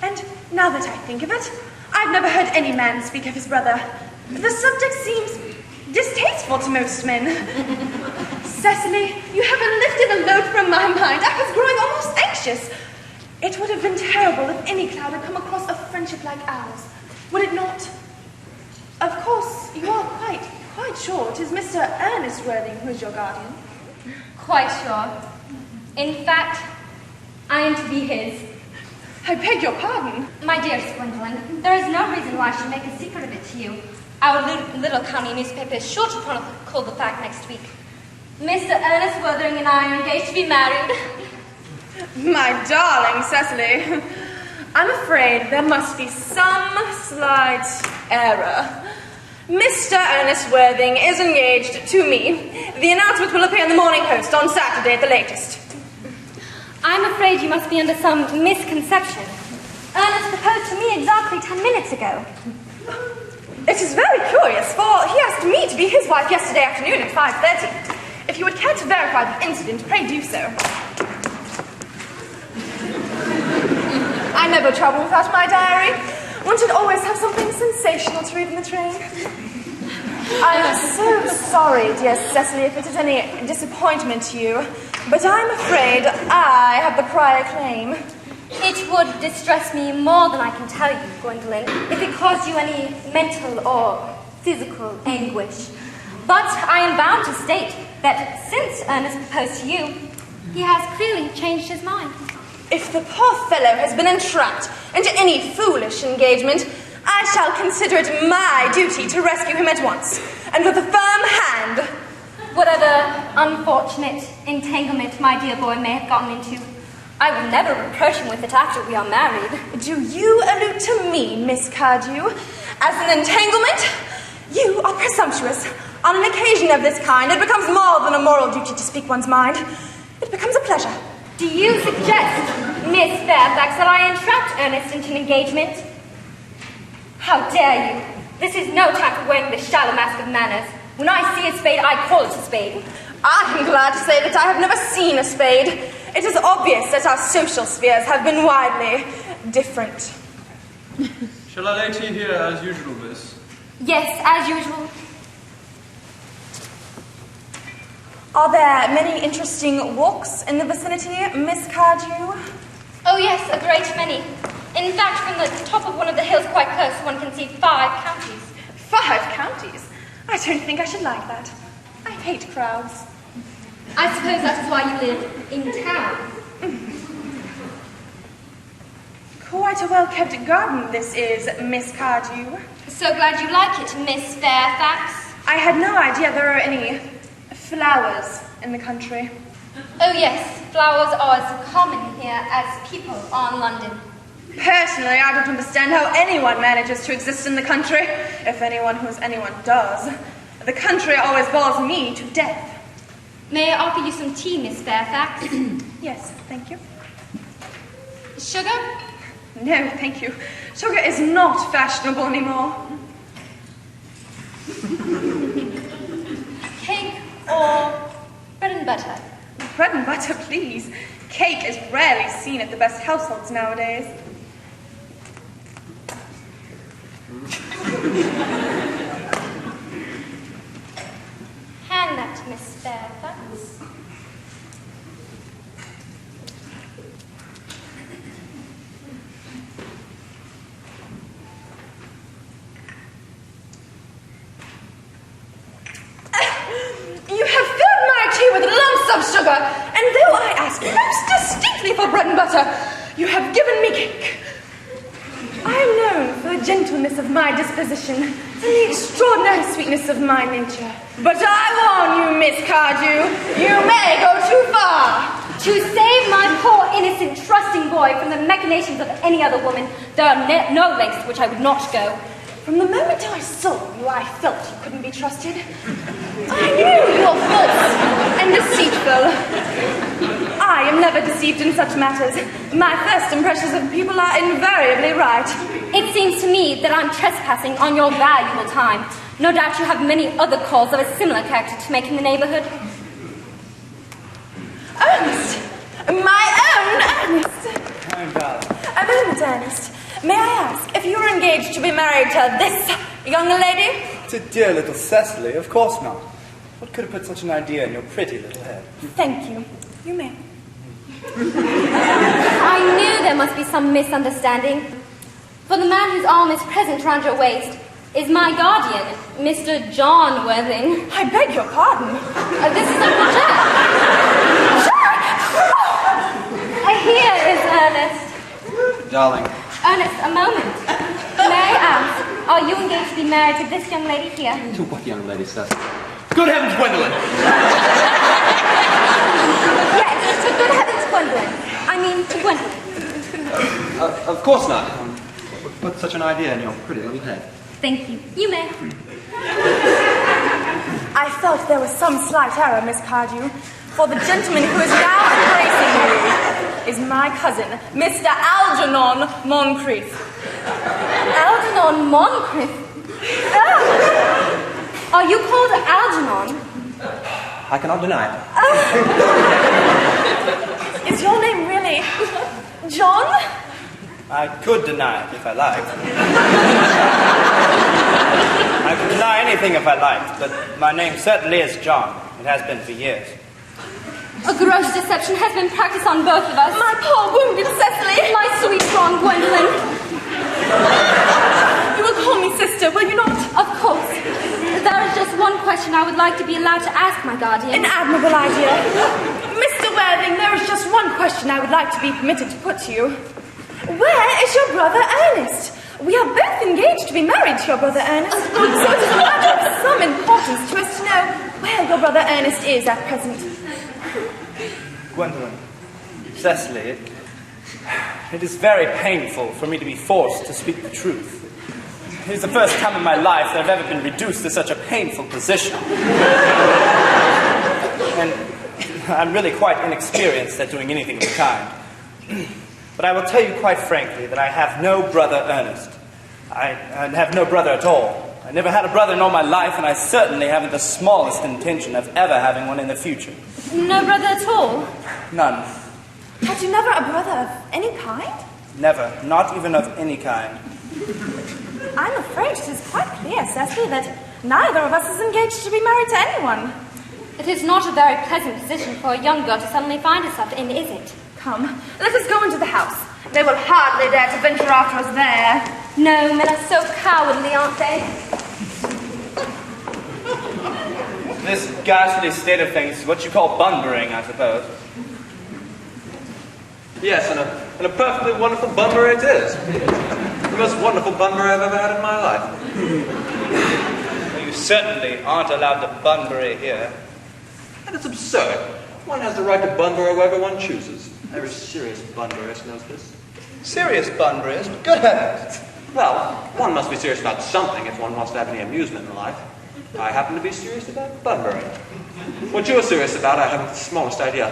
And now that I think of it, I've never heard any man speak of his brother. The subject seems distasteful to most men. Cecily, you haven't lifted a load from my mind. I was growing almost anxious. It would have been terrible if any cloud had come across a friendship like ours. Would it not? Of course, you are quite sure it is Mr. Ernest Worthing who is your guardian. Quite sure. In fact, I am to be his. I beg your pardon. My dearest Gwendolen, there is no reason why I should make a secret of it to you. Our little county newspaper is sure to chronicle the fact next week. Mr. Ernest Worthing and I are engaged to be married. My darling Cecily, I'm afraid there must be some slight error. Mr. Ernest Worthing is engaged to me. The announcement will appear in the Morning Post on Saturday at the latest. I'm afraid you must be under some misconception. Ernest proposed to me exactly 10 minutes ago. It is very curious, for he asked me to be his wife yesterday afternoon at 5:30. If you would care to verify the incident, pray do so. I never travel without my diary. One should always have something sensational to read in the train. I'm so sorry, dear Cecily, if it is any disappointment to you, but I'm afraid I have the prior claim. It would distress me more than I can tell you, Gwendolen, if it caused you any mental or physical anguish. But I am bound to state that since Ernest proposed to you, he has clearly changed his mind. If the poor fellow has been entrapped into any foolish engagement, I shall consider it my duty to rescue him at once, and with a firm hand. Whatever unfortunate entanglement my dear boy may have gotten into, I will never reproach him with it after we are married. Do you allude to me, Miss Cardew, as an entanglement? You are presumptuous. On an occasion of this kind, it becomes more than a moral duty to speak one's mind. It becomes a pleasure. Do you suggest, Miss Fairfax, that I entrapped Ernest into an engagement? How dare you? This is no time for wearing the shallow mask of manners. When I see a spade, I call it a spade. I am glad to say that I have never seen a spade. It is obvious that our social spheres have been widely different. Shall I lay tea here as usual, miss? Yes, as usual. Are there many interesting walks in the vicinity, Miss Cardew? Oh yes, a great many. In fact, from the top of one of the hills quite close, one can see 5 counties. 5 counties? I don't think I should like that. I hate crowds. I suppose that is why you live in town. Quite a well-kept garden this is, Miss Cardew. So glad you like it, Miss Fairfax. I had no idea there were any flowers in the country. Oh yes, flowers are as common here as people are in London. Personally, I don't understand how anyone manages to exist in the country, if anyone who's anyone does. The country always bores me to death. May I offer you some tea, Miss Fairfax? Yes, thank you. Sugar? No, thank you. Sugar is not fashionable anymore. Cake or bread and butter? Bread and butter, please. Cake is rarely seen at the best households nowadays. Hand that to Miss Fairfax. You have filled my tea with lumps of sugar, and though I ask most distinctly for bread and butter, you have given me cake. I am known for the gentleness of my disposition and the extraordinary sweetness of my nature. But I warn you, Miss Cardew, you may go too far. To save my poor, innocent, trusting boy from the machinations of any other woman, there are no lengths which I would not go. From the moment I saw you, I felt you couldn't be trusted. I knew you were false and deceitful. I am never deceived in such matters. My first impressions of people are invariably right. It seems to me that I'm trespassing on your valuable time. No doubt you have many other calls of a similar character to make in the neighborhood. Earnest! My own Earnest! A moment, Ernest. May I ask if you were engaged to be married to this young lady? To dear little Cecily, of course not. What could have put such an idea in your pretty little head? Thank you. You may. I knew there must be some misunderstanding. For the man whose arm is present round your waist is my guardian, Mr. John Worthing. I beg your pardon. This is Uncle Jack. Jack! Here is Ernest. Darling. Ernest, a moment. May I ask, are you engaged to be married to this young lady here? To what young lady, Cecily? Good heavens, Gwendolen! Yes, to good heavens, Gwendolen. I mean, to Gwendolen. Of course not. What put such an idea in your pretty little head? Thank you. You may. I felt there was some slight error, Miss Cardew, for the gentleman who is now embracing you is my cousin, Mr. Algernon Moncreiff. Algernon Moncreiff? Oh. Are you called Algernon? I cannot deny it. Is your name really John? I could deny it if I liked. I could deny anything if I liked, but my name certainly is John. It has been for years. A gross deception has been practiced on both of us. My poor wounded Cecily. My sweet, strong Gwendolen. You will call me sister, will you not? Of course. There is just one question I would like to be allowed to ask my guardian. An admirable idea. Mr. Worthing, there is just one question I would like to be permitted to put to you. Where is your brother Earnest? We are both engaged to be married to your brother Earnest. So it is a matter of some importance to us to know where your brother Earnest is at present. Gwendolen, Cecily, it is very painful for me to be forced to speak the truth. It is the first time in my life that I've ever been reduced to such a painful position. And I'm really quite inexperienced at doing anything of the kind. But I will tell you quite frankly that I have no brother Earnest. I have no brother at all. I never had a brother in all my life, and I certainly haven't the smallest intention of ever having one in the future. No brother at all? None. Had you never a brother of any kind? Never. Not even of any kind. I'm afraid it is quite clear, Cecily, that neither of us is engaged to be married to anyone. It is not a very pleasant position for a young girl to suddenly find herself in, is it? Come, let us go into the house. They will hardly dare to venture after us there. No, men are so cowardly, aren't they? This ghastly state of things is what you call bunburying, I suppose. Yes, and a perfectly wonderful bunbury it is. The most wonderful bunbury I've ever had in my life. You certainly aren't allowed to bunbury here. And it's absurd. One has the right to bunbury wherever one chooses. Every serious bunburist knows this. Serious bunburyist? Good heavens! Well, one must be serious about something if one wants to have any amusement in life. I happen to be serious about bunburying. What you're serious about, I haven't the smallest idea.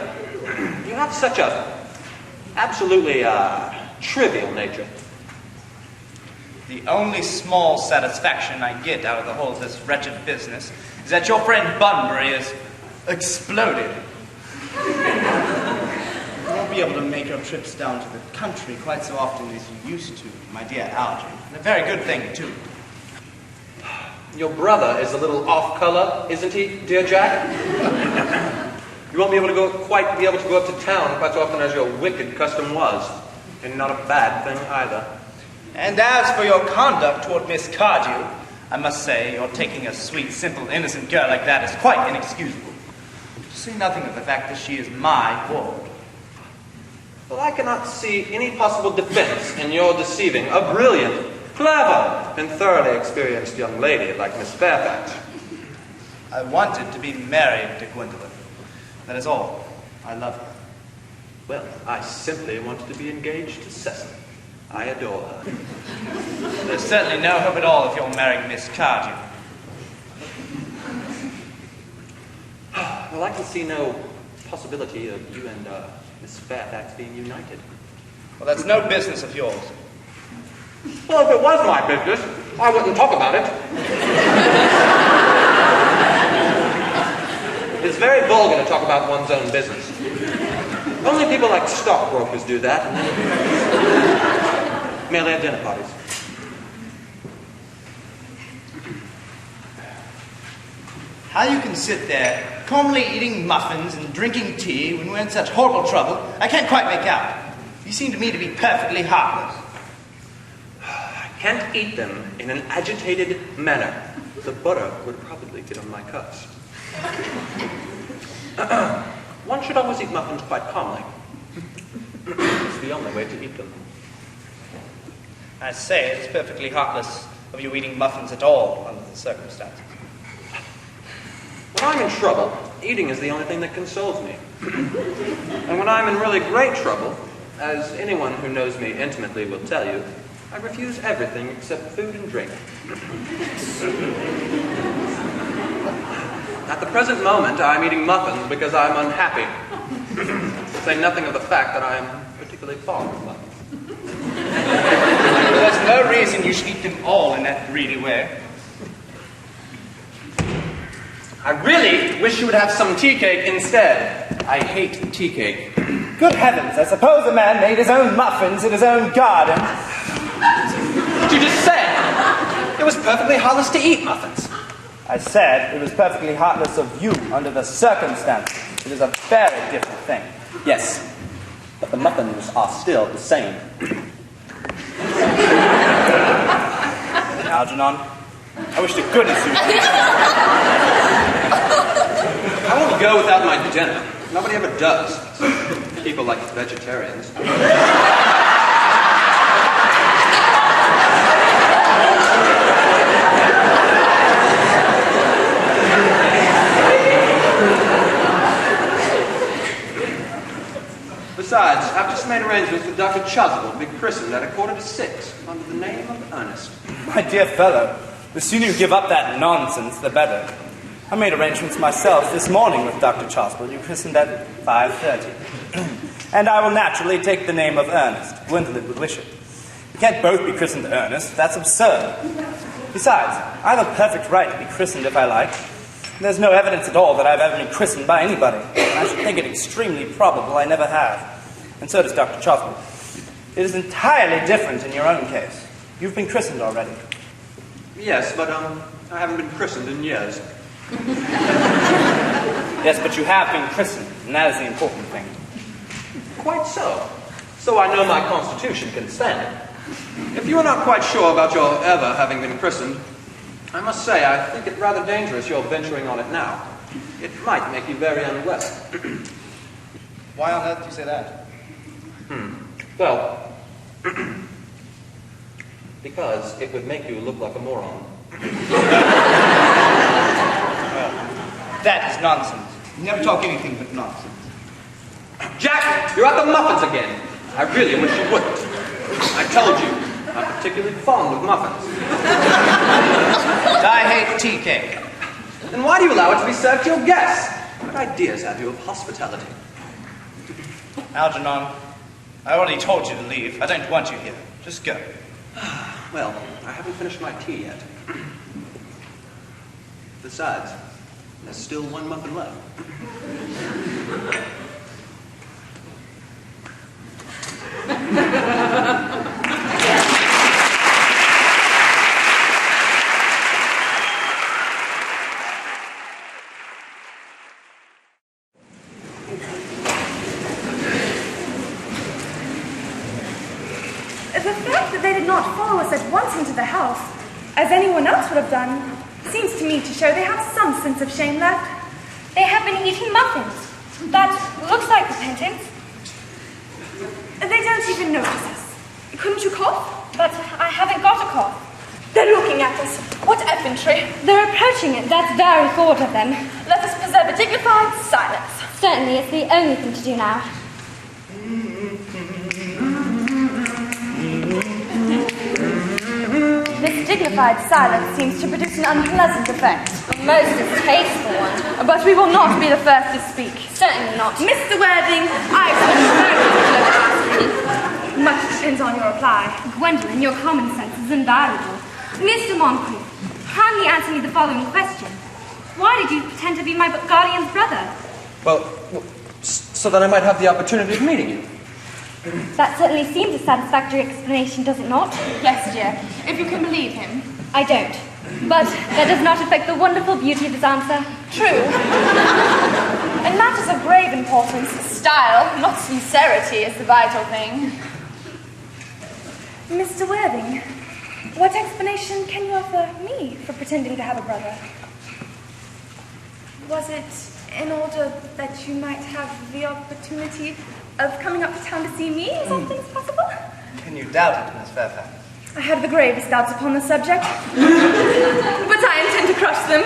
You have such a absolutely trivial nature. The only small satisfaction I get out of the whole of this wretched business is that your friend Bunbury is exploded. You won't be able to make your trips down to the country quite so often as you used to, my dear Algy. And a very good thing, too. Your brother is a little off color, isn't he, dear Jack? You won't be able to go up to town quite so often as your wicked custom was. And not a bad thing either. And as for your conduct toward Miss Cardew, I must say your taking a sweet, simple, innocent girl like that is quite inexcusable. To say nothing of the fact that she is my ward. Well, I cannot see any possible defense in your deceiving a brilliant, clever, and thoroughly experienced young lady like Miss Fairfax. I wanted to be married to Gwendolen. That is all. I love her. Well, I simply wanted to be engaged to Cecily. I adore her. There's certainly no hope at all if you're marrying Miss Cardew. Well, I can see no possibility of you and Miss Fairfax being united. Well, that's no business of yours. Well, if it was my business, I wouldn't talk about it. It's very vulgar to talk about one's own business. Only people like stockbrokers do that, and then merely at dinner parties. How you can sit there, calmly eating muffins and drinking tea when we're in such horrible trouble, I can't quite make out. You seem to me to be perfectly heartless. I can't eat them in an agitated manner. The butter would probably get on my cuffs. One should always eat muffins quite calmly. It's the only way to eat them. I say, it's perfectly heartless of you eating muffins at all under the circumstances. When I'm in trouble, eating is the only thing that consoles me. And when I'm in really great trouble, as anyone who knows me intimately will tell you, I refuse everything except food and drink. At the present moment, I'm eating muffins because I'm unhappy. To say nothing of the fact that I am particularly fond of muffins. Well, there's no reason you should eat them all in that greedy way. I really wish you would have some tea cake instead. I hate tea cake. Good heavens, I suppose a man made his own muffins in his own garden. What you just said? It was perfectly heartless to eat muffins. I said it was perfectly heartless of you under the circumstances. It is a very different thing. Yes, but the muffins are still the same. Algernon, I wish to goodness you would. I won't go without my dinner. Nobody ever does. People like vegetarians. Besides, I've just made arrangements with Dr. Chasuble to be christened at 5:45 under the name of Earnest. My dear fellow, the sooner you give up that nonsense, the better. I made arrangements myself this morning with Dr. Chasuble. You christened at 5:30. And I will naturally take the name of Ernest. Gwendolen would wish it. You can't both be christened Ernest. That's absurd. Besides, I have a perfect right to be christened if I like. There's no evidence at all that I've ever been christened by anybody. And I should think it extremely probable I never have. And so does Dr. Chasuble. It is entirely different in your own case. You've been christened already. Yes, but I haven't been christened in years. Yes, but you have been christened, and that is the important thing. Quite so. So I know my constitution can stand it. If you are not quite sure about your ever having been christened, I must say I think it rather dangerous you're venturing on it now. It might make you very unwell. Why on earth do you say that? Well, because it would make you look like a moron. Well, that is nonsense. You never talk anything but nonsense. Jack, you're at the muffins again. I really wish you wouldn't. I told you, I'm particularly fond of muffins. And I hate tea cake. Then why do you allow it to be served to your guests? What ideas have you of hospitality? Algernon, I already told you to leave. I don't want you here. Just go. Well, I haven't finished my tea yet. Besides, there's still one muffin left. The fact that they did not follow us at once into the house, as anyone else would have done, seems to me to show they have some sense of shame left. They have been eating muffins. That looks like repentance. They don't even notice us. Couldn't you cough? But I haven't got a cough. They're looking at us. What effrontery. They're approaching it. That's very thought of them. Let us preserve a dignified silence. Certainly, it's the only thing to do now. This dignified silence seems to produce an unpleasant effect. A most distasteful one. But we will not be the first to speak. Certainly not. Mr. Worthing, I have a very particular capacity. Much depends on your reply. Gwendolen, your common sense is invaluable. Mr. Moncreiff, kindly answer me the following question. Why did you pretend to be my guardian's brother? Well, so that I might have the opportunity of meeting you. That certainly seems a satisfactory explanation, does it not? Yes, dear, if you can believe him. I don't. But that does not affect the wonderful beauty of his answer. True. In matters of grave importance, style, not sincerity, is the vital thing. Mr. Worthing, what explanation can you offer me for pretending to have a brother? Was it in order that you might have the opportunity of coming up to town to see me? Is all things possible? Can you doubt it, Miss Fairfax? I have the gravest doubts upon the subject, but I intend to crush them.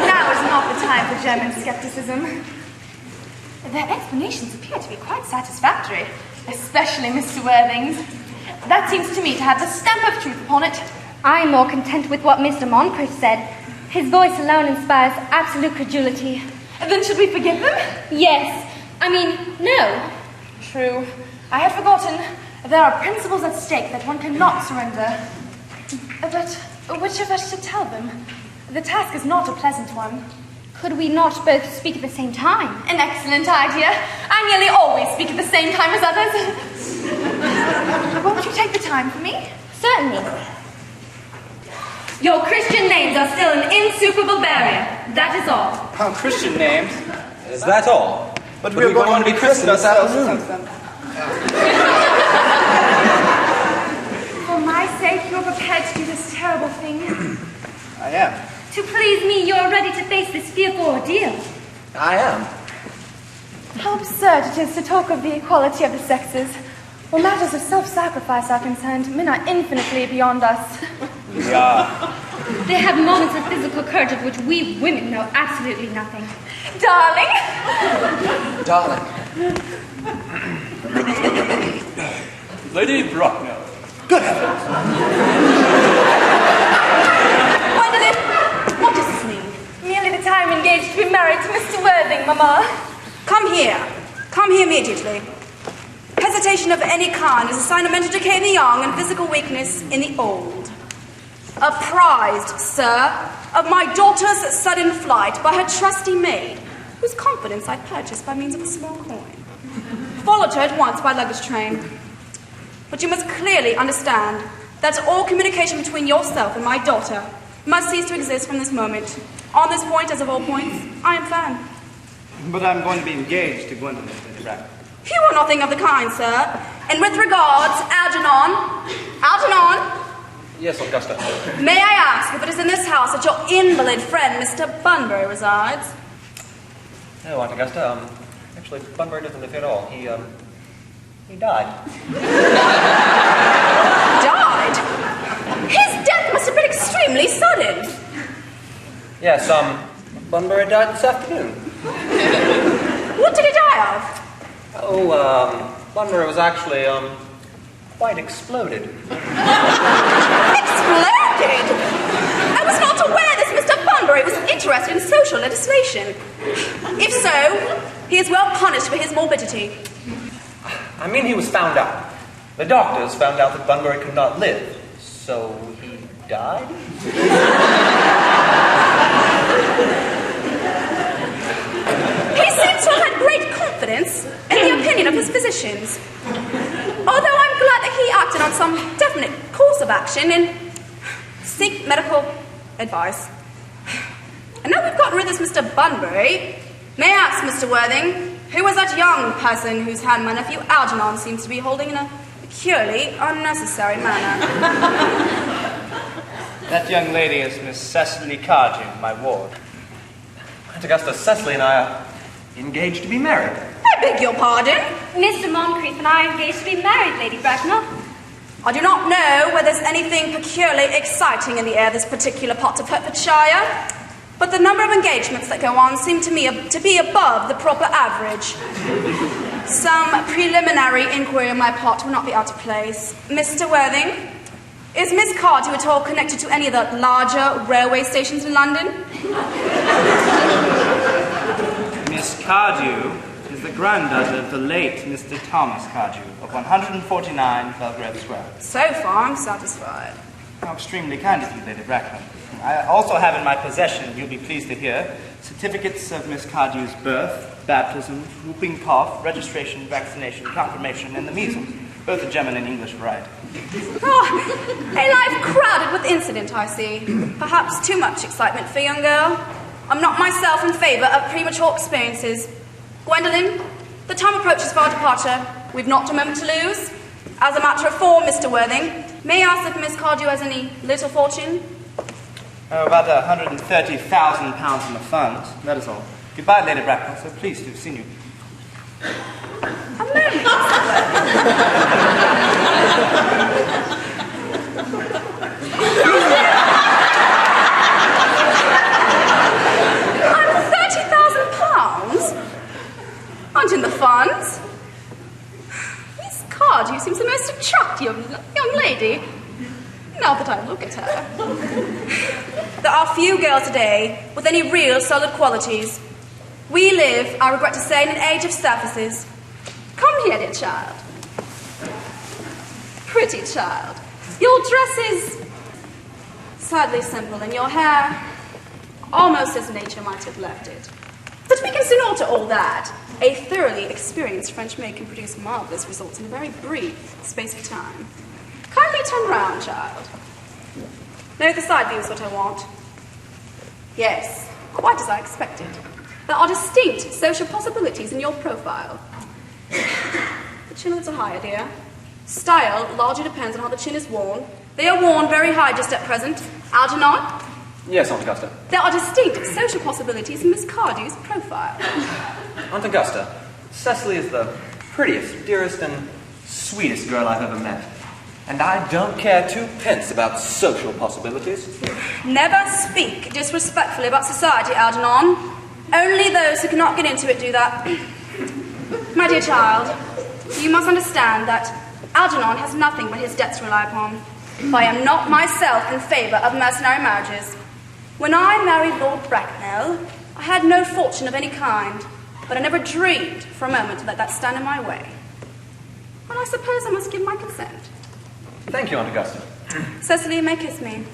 Now is not the time for German skepticism. Their explanations appear to be quite satisfactory, especially Mr. Worthing's. That seems to me to have the stamp of truth upon it. I am more content with what Mr. Moncreiff said. His voice alone inspires absolute credulity. Then should we forgive them? Yes. I mean, no. True. I had forgotten. There are principles at stake that one cannot surrender. But which of us should tell them? The task is not a pleasant one. Could we not both speak at the same time? An excellent idea. I nearly always speak at the same time as others. Won't you take the time for me? Certainly. Your Christian names are still an insuperable barrier. That is all. Our Christian names? Is that all? But we are going to be christened this afternoon. For my sake, you're prepared to do this terrible thing? I am. To please me, you're ready to face this fearful ordeal. I am. How absurd it is to talk of the equality of the sexes. Where matters of self-sacrifice are concerned, men are infinitely beyond us. We are. They have moments of physical courage of which we women know absolutely nothing. Darling! Darling. Lady Bracknell. Good heavens. Gwendolen, what does this mean? Merely that I am engaged to be married to Mr. Worthing, Mamma. Come here. Come here immediately. Hesitation of any kind is a sign of mental decay in the young and physical weakness in the old. Apprised, sir, of my daughter's sudden flight by her trusty maid, whose confidence I purchased by means of a small coin. Followed her at once by luggage train. But you must clearly understand that all communication between yourself and my daughter must cease to exist from this moment. On this point, as of all points, I am firm. But I'm going to be engaged to Gwendolen, Lady Bracknell. You are nothing of the kind, sir. And with regards, Algernon, Yes, Augusta. may I ask if it is in this house that your invalid friend, Mr. Bunbury, resides? No, Aunt Augusta, actually, Bunbury doesn't live here at all. He died. Died? His death must have been extremely sudden. Yes, Bunbury died this afternoon. What did he die of? Oh, Bunbury was actually, quite exploded. Exploded? I was not aware this Mr. Bunbury was interested in social legislation. If so, he is well punished for his morbidity. I mean, he was found out. The doctors found out that Bunbury could not live, so he died? He seems to have had great confidence in the opinion of his physicians. Although I'm glad that he acted on some definite course of action and seek medical advice. And now we've gotten rid of this Mr. Bunbury, may I ask, Mr. Worthing, who was that young person whose hand my nephew Algernon seems to be holding in a peculiarly unnecessary manner? That young lady is Miss Cecily Cardew, my ward. Aunt Augusta, Cecily and I are engaged to be married. I I beg your pardon? Mr. Moncreiff and I are engaged to be married, Lady Bracknell. I do not know whether there's anything peculiarly exciting in the air this particular part of Hertfordshire, but the number of engagements that go on seem to me to be above the proper average. Some preliminary inquiry on my part will not be out of place. Mr. Worthing, is Miss Cardew at all connected to any of the larger railway stations in London? Miss Cardew is the granddaughter of the late Mr. Thomas Cardew of 149 Belgrave Square. So far, I'm satisfied. How extremely kind of you, Lady Bracknell. I also have in my possession, you'll be pleased to hear, certificates of Miss Cardew's birth, baptism, whooping cough, registration, vaccination, confirmation, and the measles, both the German and English variety. Oh, a life crowded with incident, I see. Perhaps too much excitement for a young girl. I'm not myself in favour of premature experiences. Gwendolen, the time approaches for our departure. We've not a moment to lose. As a matter of form, Mr. Worthing, may I ask if Miss Cardew has any little fortune? Oh, about £130,000 in the funds, that is all. Goodbye, Lady Bracknell, so pleased to have seen you. A moment, £30,000? Aren't in the funds? Miss Cardew seems the most attractive young lady. Now that I look at her. There are few girls today with any real solid qualities. We live, I regret to say, in an age of surfaces. Come here, dear child. Pretty child. Your dress is sadly simple, and your hair almost as nature might have left it. But we can soon alter all that. A thoroughly experienced French maid can produce marvellous results in a very brief space of time. Kindly turn round, child. No, the side view is what I want. Yes, quite as I expected. There are distinct social possibilities in your profile. The chin a little higher, dear. Style largely depends on how the chin is worn. They are worn very high just at present. Algernon? Yes, Aunt Augusta. There are distinct social possibilities in Miss Cardew's profile. Aunt Augusta, Cecily is the prettiest, dearest, and sweetest girl I've ever met. And I don't care two pence about social possibilities. Never speak disrespectfully about society, Algernon. Only those who cannot get into it do that. My dear child, you must understand that Algernon has nothing but his debts to rely upon. For I am not myself in favour of mercenary marriages. When I married Lord Bracknell, I had no fortune of any kind, but I never dreamed for a moment to let that stand in my way. Well, I suppose I must give my consent. Thank you, Aunt Augusta. Cecily, you may kiss me.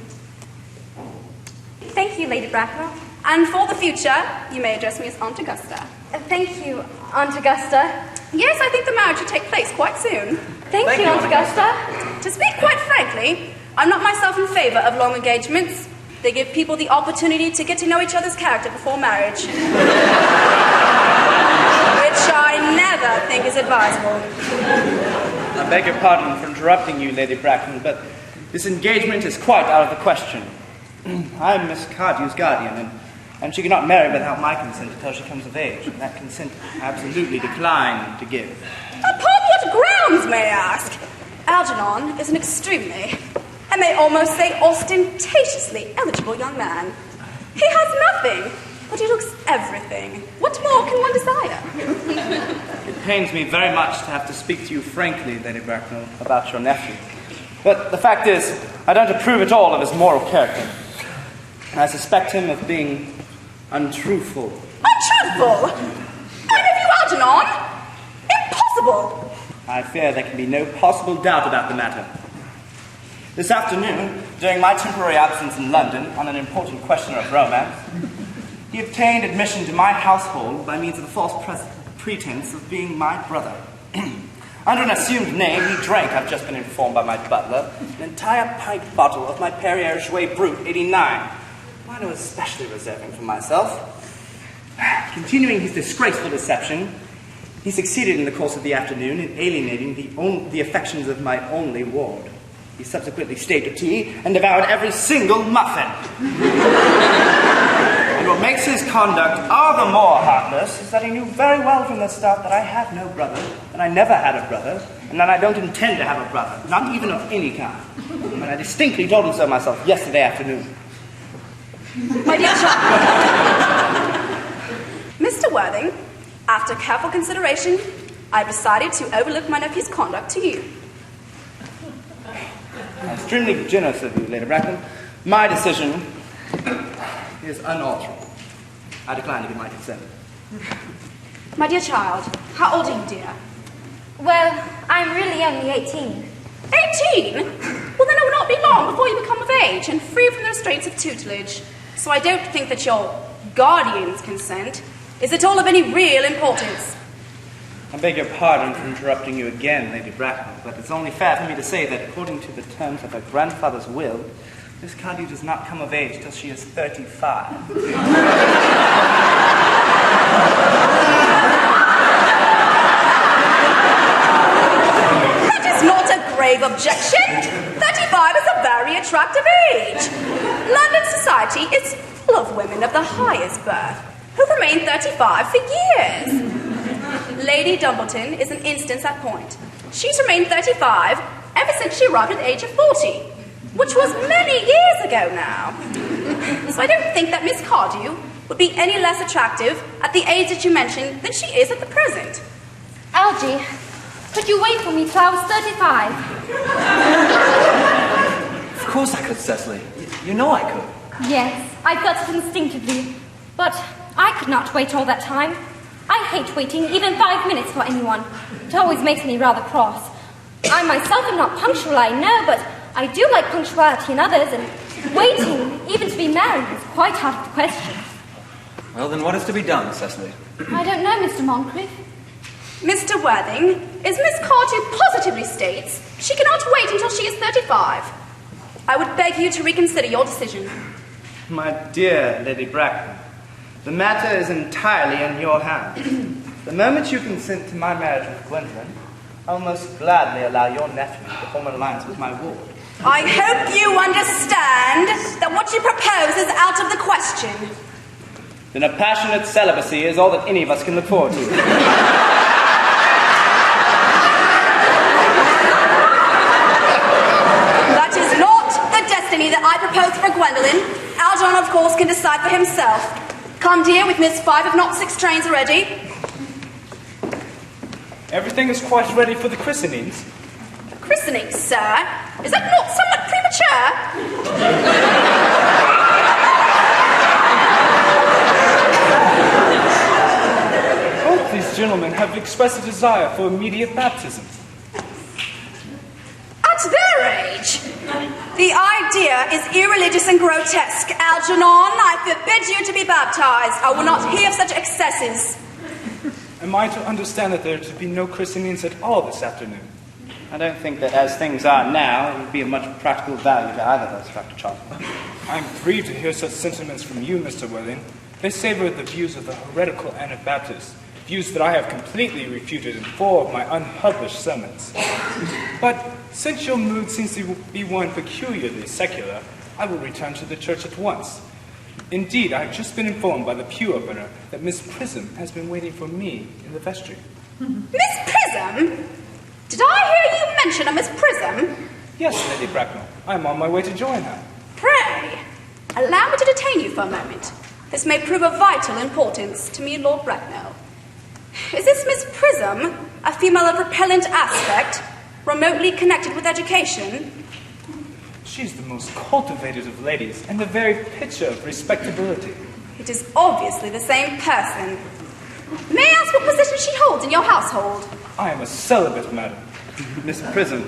Thank you, Lady Bracknell. And for the future, you may address me as Aunt Augusta. Thank you, Aunt Augusta. Yes, I think the marriage should take place quite soon. Thank you, Aunt Augusta. To speak quite frankly, I'm not myself in favour of long engagements. They give people the opportunity to get to know each other's character before marriage. Which I never think is advisable. I beg your pardon for interrupting you, Lady Bracknell, but this engagement is quite out of the question. I'm Miss Cardew's guardian, and she cannot marry without my consent until she comes of age, and that consent I absolutely decline to give. Upon what grounds, may I ask? Algernon is an extremely, I may almost say ostentatiously eligible young man. He has nothing, but he looks everything. What more can one desire? It pains me very much to have to speak to you frankly, Lady Bracknell, about your nephew. But the fact is, I don't approve at all of his moral character. I suspect him of being untruthful. Untruthful? My nephew Algernon? Impossible! I fear there can be no possible doubt about the matter. This afternoon, during my temporary absence in London on an important question of romance, he obtained admission to my household by means of the false pretense of being my brother. Under an assumed name, he drank, I've just been informed by my butler, an entire pint bottle of my Perrier Jouet Brut 89. Mine I was especially reserving for myself. Continuing his disgraceful deception, he succeeded in the course of the afternoon in alienating the affections of my only ward. He subsequently stayed to tea and devoured every single muffin. And what makes his conduct all the more heartless is that he knew very well from the start that I have no brother, and I never had a brother, and that I don't intend to have a brother, not even of any kind. And I distinctly told him so myself yesterday afternoon. My dear child, Mr. Worthing, after careful consideration, I've decided to overlook my nephew's conduct to you. Extremely generous of you, Lady Bracknell. My decision is unalterable. I decline to give my consent. My dear child, how old are you, dear? Well, I'm really only 18. 18? Well, then it will not be long before you become of age and free from the restraints of tutelage. So I don't think that your guardian's consent is at all of any real importance. I beg your pardon for interrupting you again, Lady Bracknell, but it's only fair for me to say that according to the terms of her grandfather's will, Miss Cardew does not come of age till she is 35. That is not a grave objection. 35 is a very attractive age. London society is full of women of the highest birth who remain 35 for years. Lady Dumbleton is an instance at point. She's remained 35 ever since she arrived at the age of 40, which was many years ago now. So I don't think that Miss Cardew would be any less attractive at the age that you mentioned than she is at the present. Algy, could you wait for me till I was 35? Of course I could, Cecily. You know I could. Yes, I got it instinctively. But I could not wait all that time. I hate waiting even 5 minutes for anyone. It always makes me rather cross. I myself am not punctual, I know, but I do like punctuality in others, and waiting, even to be married, is quite out of the question. Well, then what is to be done, Cecily? I don't know, Mr. Moncreiff. Mr. Worthing, as Miss Cardew positively states, she cannot wait until she is 35. I would beg you to reconsider your decision. My dear Lady Bracknell, the matter is entirely in your hands. The moment you consent to my marriage with Gwendolen, I'll most gladly allow your nephew to form an alliance with my ward. I hope you understand that what you propose is out of the question. Then a passionate celibacy is all that any of us can look forward to. That is not the destiny that I propose for Gwendolen. Algernon, of course, can decide for himself. Come, dear, with Miss 5 if not 6 trains already. Everything is quite ready for the christenings. Christening, sir? Is that not somewhat premature? Both these gentlemen have expressed a desire for immediate baptism. At their age? The idea is irreligious and grotesque. Algernon, I forbid you to be baptized. I will not hear of such excesses. Am I to understand that there are to be no christenings at all this afternoon? I don't think that as things are now, it would be of much practical value to either of us, Dr. Chasuble. I'm grieved to hear such sentiments from you, Mr. Worthing. They savor of the views of the heretical Anabaptists, views that I have completely refuted in 4 of my unpublished sermons. But since your mood seems to be one peculiarly secular, I will return to the church at once. Indeed, I have just been informed by the pew opener that Miss Prism has been waiting for me in the vestry. Miss Prism? Did I hear you mention a Miss Prism? Yes, Lady Bracknell. I am on my way to join her. Pray, allow me to detain you for a moment. This may prove of vital importance to me and Lord Bracknell. Is this Miss Prism a female of repellent aspect, remotely connected with education? She's the most cultivated of ladies, and the very picture of respectability. It is obviously the same person. May I ask what position she holds in your household? I am a celibate, madam. Miss Prism,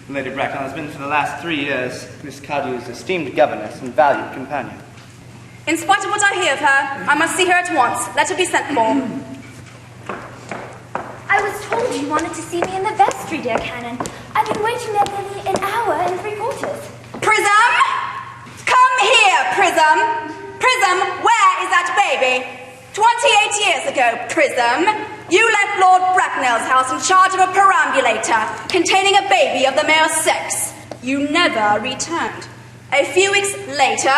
Lady Bracknell, has been for the last 3 years Miss Cardew's esteemed governess and valued companion. In spite of what I hear of her, I must see her at once. Let her be sent for. I was told you wanted to see me in the vestry, dear Canon. I've been waiting there nearly an hour and 3/4. Prism! Come here, Prism! Prism, where is that baby? 28 years ago, Prism, you left Lord Bracknell's house in charge of a perambulator containing a baby of the male sex. You never returned. A few weeks later,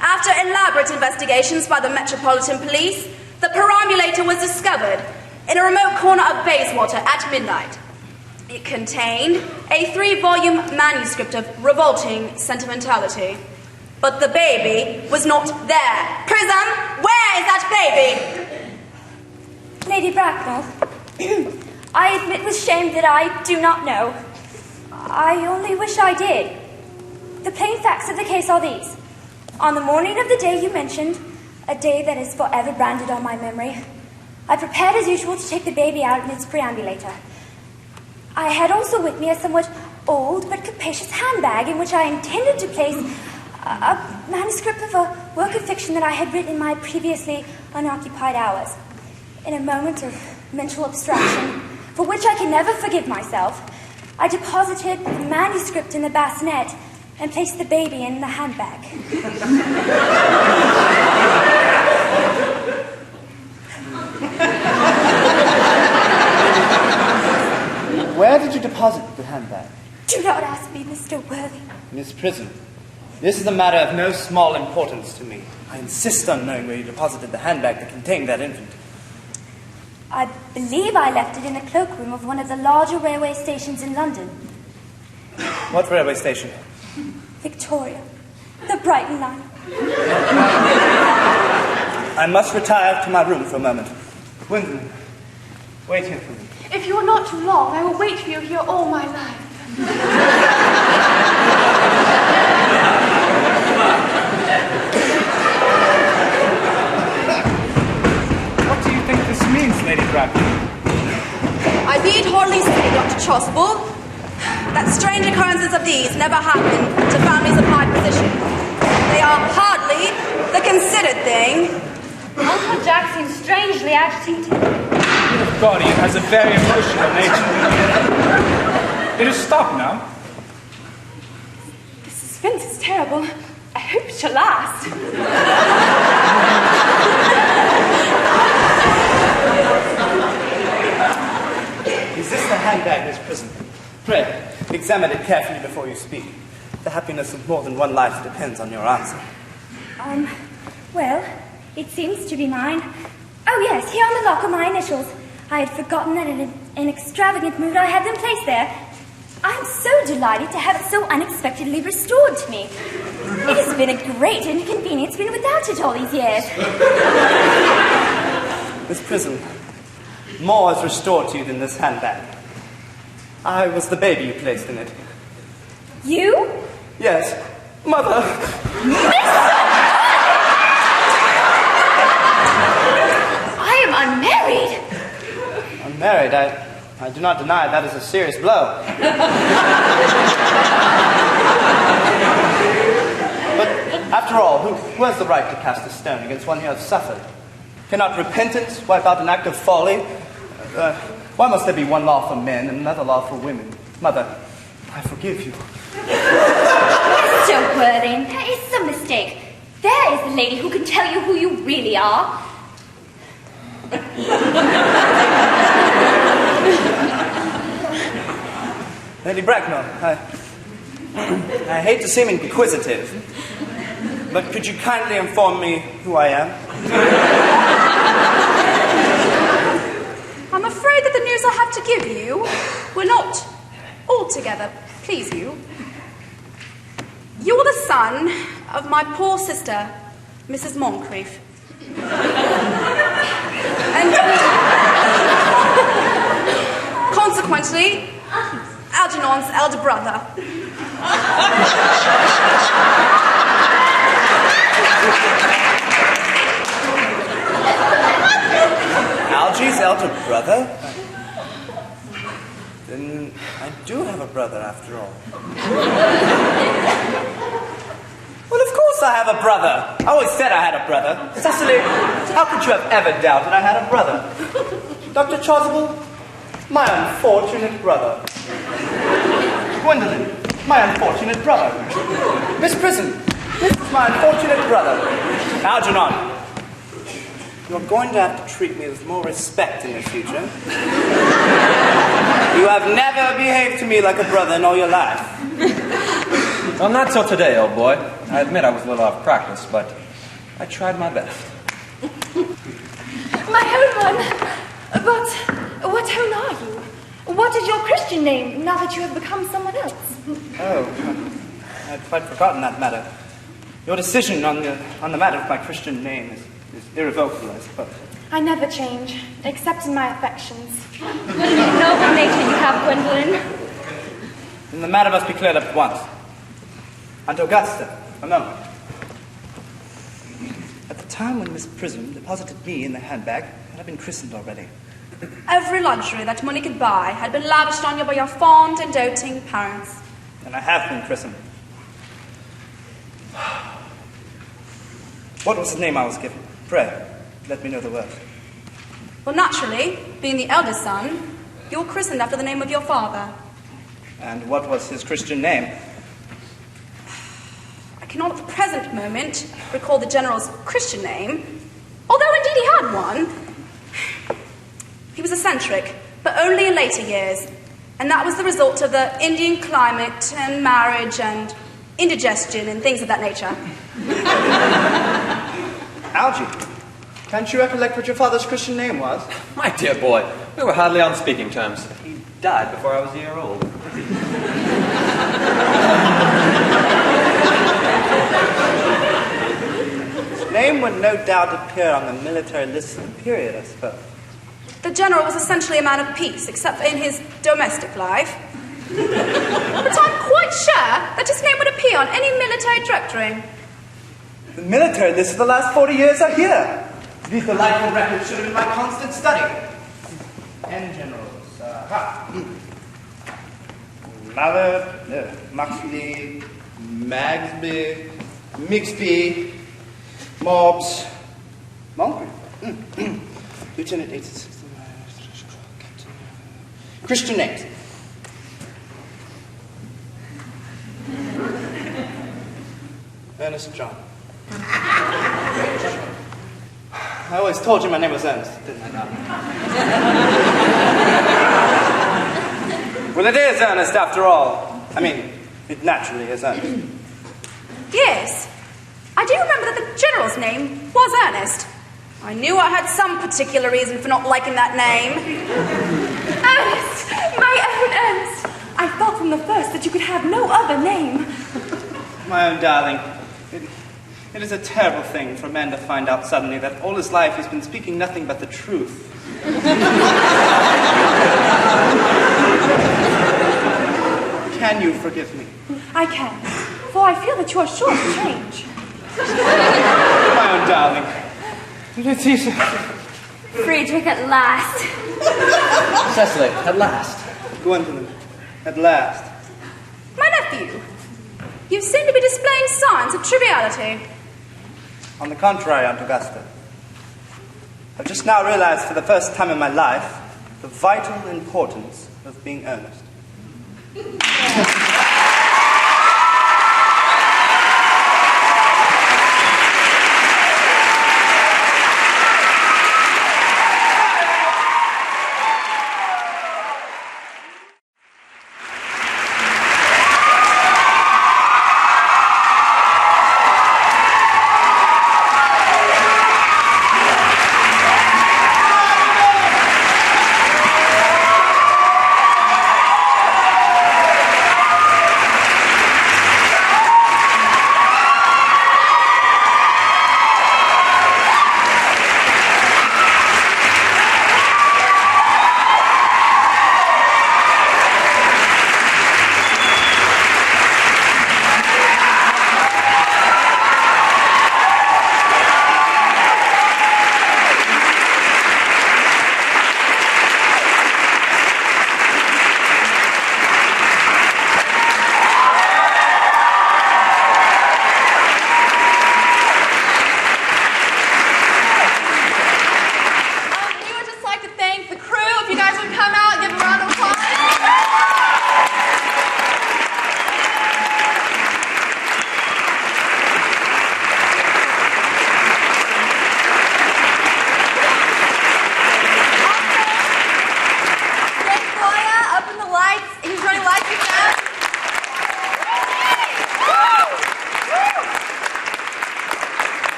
After elaborate investigations by the Metropolitan Police, the perambulator was discovered in a remote corner of Bayswater at midnight. It contained a 3-volume manuscript of revolting sentimentality. But the baby was not there. Prism, where is that baby? Lady Bracknell, I admit with shame that I do not know. I only wish I did. The plain facts of the case are these. On the morning of the day you mentioned, a day that is forever branded on my memory, I prepared as usual to take the baby out in its perambulator. I had also with me a somewhat old but capacious handbag in which I intended to place a manuscript of a work of fiction that I had written in my previously unoccupied hours. In a moment of mental abstraction, for which I can never forgive myself, I deposited the manuscript in the bassinet and placed the baby in the handbag. Where did you deposit the handbag? Do not ask me, Mr. Worthing. Miss Prism, this is a matter of no small importance to me. I insist on knowing where you deposited the handbag that contained that infant. I believe I left it in the cloakroom of one of the larger railway stations in London. What railway station? Victoria. The Brighton line. I must retire to my room for a moment. Gwendolen, wait here for me. If you are not too long, I will wait for you here all my life. What do you think this means, Lady Bracknell? I need hardly say, Dr. Chasuble, that strange occurrences of these never happen to families of high position. They are hardly the considered thing. Uncle Jack seems strangely agitated. Your guardian has a very emotional nature. It has stopped now. The suspense is terrible. I hope it shall last. Is this the handbag, Miss Prism? Pray, examine it carefully before you speak. The happiness of more than one life depends on your answer. Well, it seems to be mine. Oh yes, here on the lock are my initials. I had forgotten that in an extravagant mood I had them placed there. I'm so delighted to have it so unexpectedly restored to me. It has been a great inconvenience being without it all these years. Miss Prism, more is restored to you than this handbag. I was the baby you placed in it. You? Yes, Mother. I am unmarried. Unmarried? I do not deny that is a serious blow. But after all, who has the right to cast a stone against one who has suffered? Cannot repentance wipe out an act of folly? Why must there be one law for men and another law for women? Mother, I forgive you. Mr. Worthing, there is some mistake. There is the lady who can tell you who you really are. Lady Bracknell, I hate to seem inquisitive, but could you kindly inform me who I am? I'm afraid that the news I have to give you will not altogether please you. You're the son of my poor sister, Mrs. Moncreiff. And consequently, Algernon's elder brother. Algy's elder brother? Then I do have a brother after all. Well, of course I have a brother. I always said I had a brother. Cecily, how could you have ever doubted I had a brother? Dr. Chasuble, my unfortunate brother. Gwendolen, my unfortunate brother. Miss Prism, this is my unfortunate brother. Algernon, you're going to have to treat me with more respect in the future. You have never behaved to me like a brother in all your life. Well, not till today, old boy. I admit I was a little off practice, but I tried my best. My own one. But what own are you? What is your Christian name now that you have become someone else? Oh, I'd quite forgotten that matter. Your decision on the matter of my Christian name is irrevocable, I suppose. I never change, except in my affections. Noble nature you have, Gwendolen. Then the matter must be cleared up at once. Aunt Augusta, a moment. At the time when Miss Prism deposited me in the handbag, had I been christened already? Every luxury that money could buy had been lavished on you by your fond and doting parents. And I have been christened. What was the name I was given? Pray, let me know the words. Well, naturally, being the eldest son, you were christened after the name of your father. And what was his Christian name? I cannot at the present moment recall the General's Christian name, although indeed he had one. He was eccentric, but only in later years, and that was the result of the Indian climate and marriage and indigestion and things of that nature. Algy, can't you recollect what your father's Christian name was? My dear boy, we were hardly on speaking terms. He died before I was a year old. His name would no doubt appear on the military list of the period, I suppose. The General was essentially a man of peace, except in his domestic life. But I'm quite sure that his name would appear on any military directory. The military list of the last 40 years are here. These delightful records should have been my constant study. And generals, Mallard, Muxley, Magsby, Mixby, Mobbs, Moncreiff, Lieutenant 869, Captain, Christian names. Ernest John. I always told you my name was Ernest, didn't I not? Well, it is Ernest after all. I mean, it naturally is Ernest. Yes, I do remember that the General's name was Ernest. I knew I had some particular reason for not liking that name. Ernest! My own Ernest! I thought from the first that you could have no other name. My own darling, it is a terrible thing for a man to find out suddenly that all his life he's been speaking nothing but the truth. Can you forgive me? I can, for I feel that you are sure to change. My own darling. It's easy. Friedrich at last. Cecily, at last. Gwendolen, at last. My nephew, you seem to be displaying signs of triviality. On the contrary, Aunt Augusta. I've just now realized for the first time in my life the vital importance of being earnest.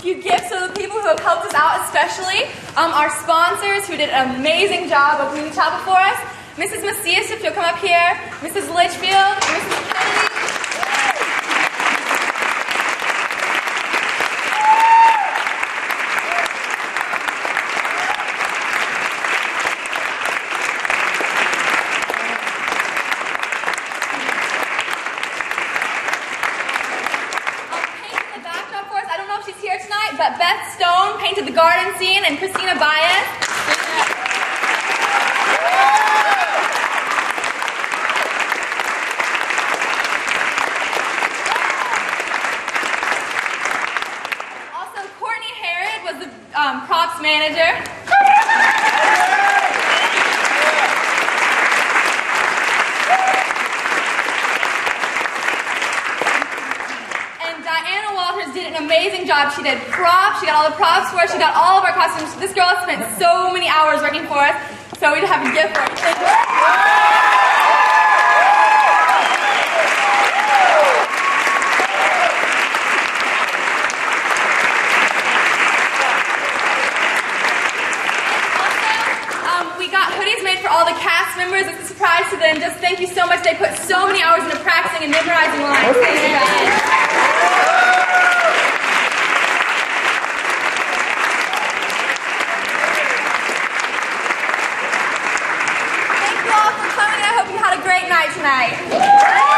few gifts for the people who have helped us out, especially our sponsors who did an amazing job opening the chapel for us. Mrs. Macias, if you'll come up here, Mrs. Litchfield, Mrs. Kennedy. But Beth Stone painted the garden scene, and Christina Baez. Also, Courtney Herod was the props manager. Did an amazing job. She did props. She got all the props for us. She got all of our costumes. This girl has spent so many hours working for us. So we have a gift for her. Also, we got hoodies made for all the cast members. It's a surprise to them. Just thank you so much. They put so many hours into practicing and memorizing lines. Thank you guys. Great night tonight.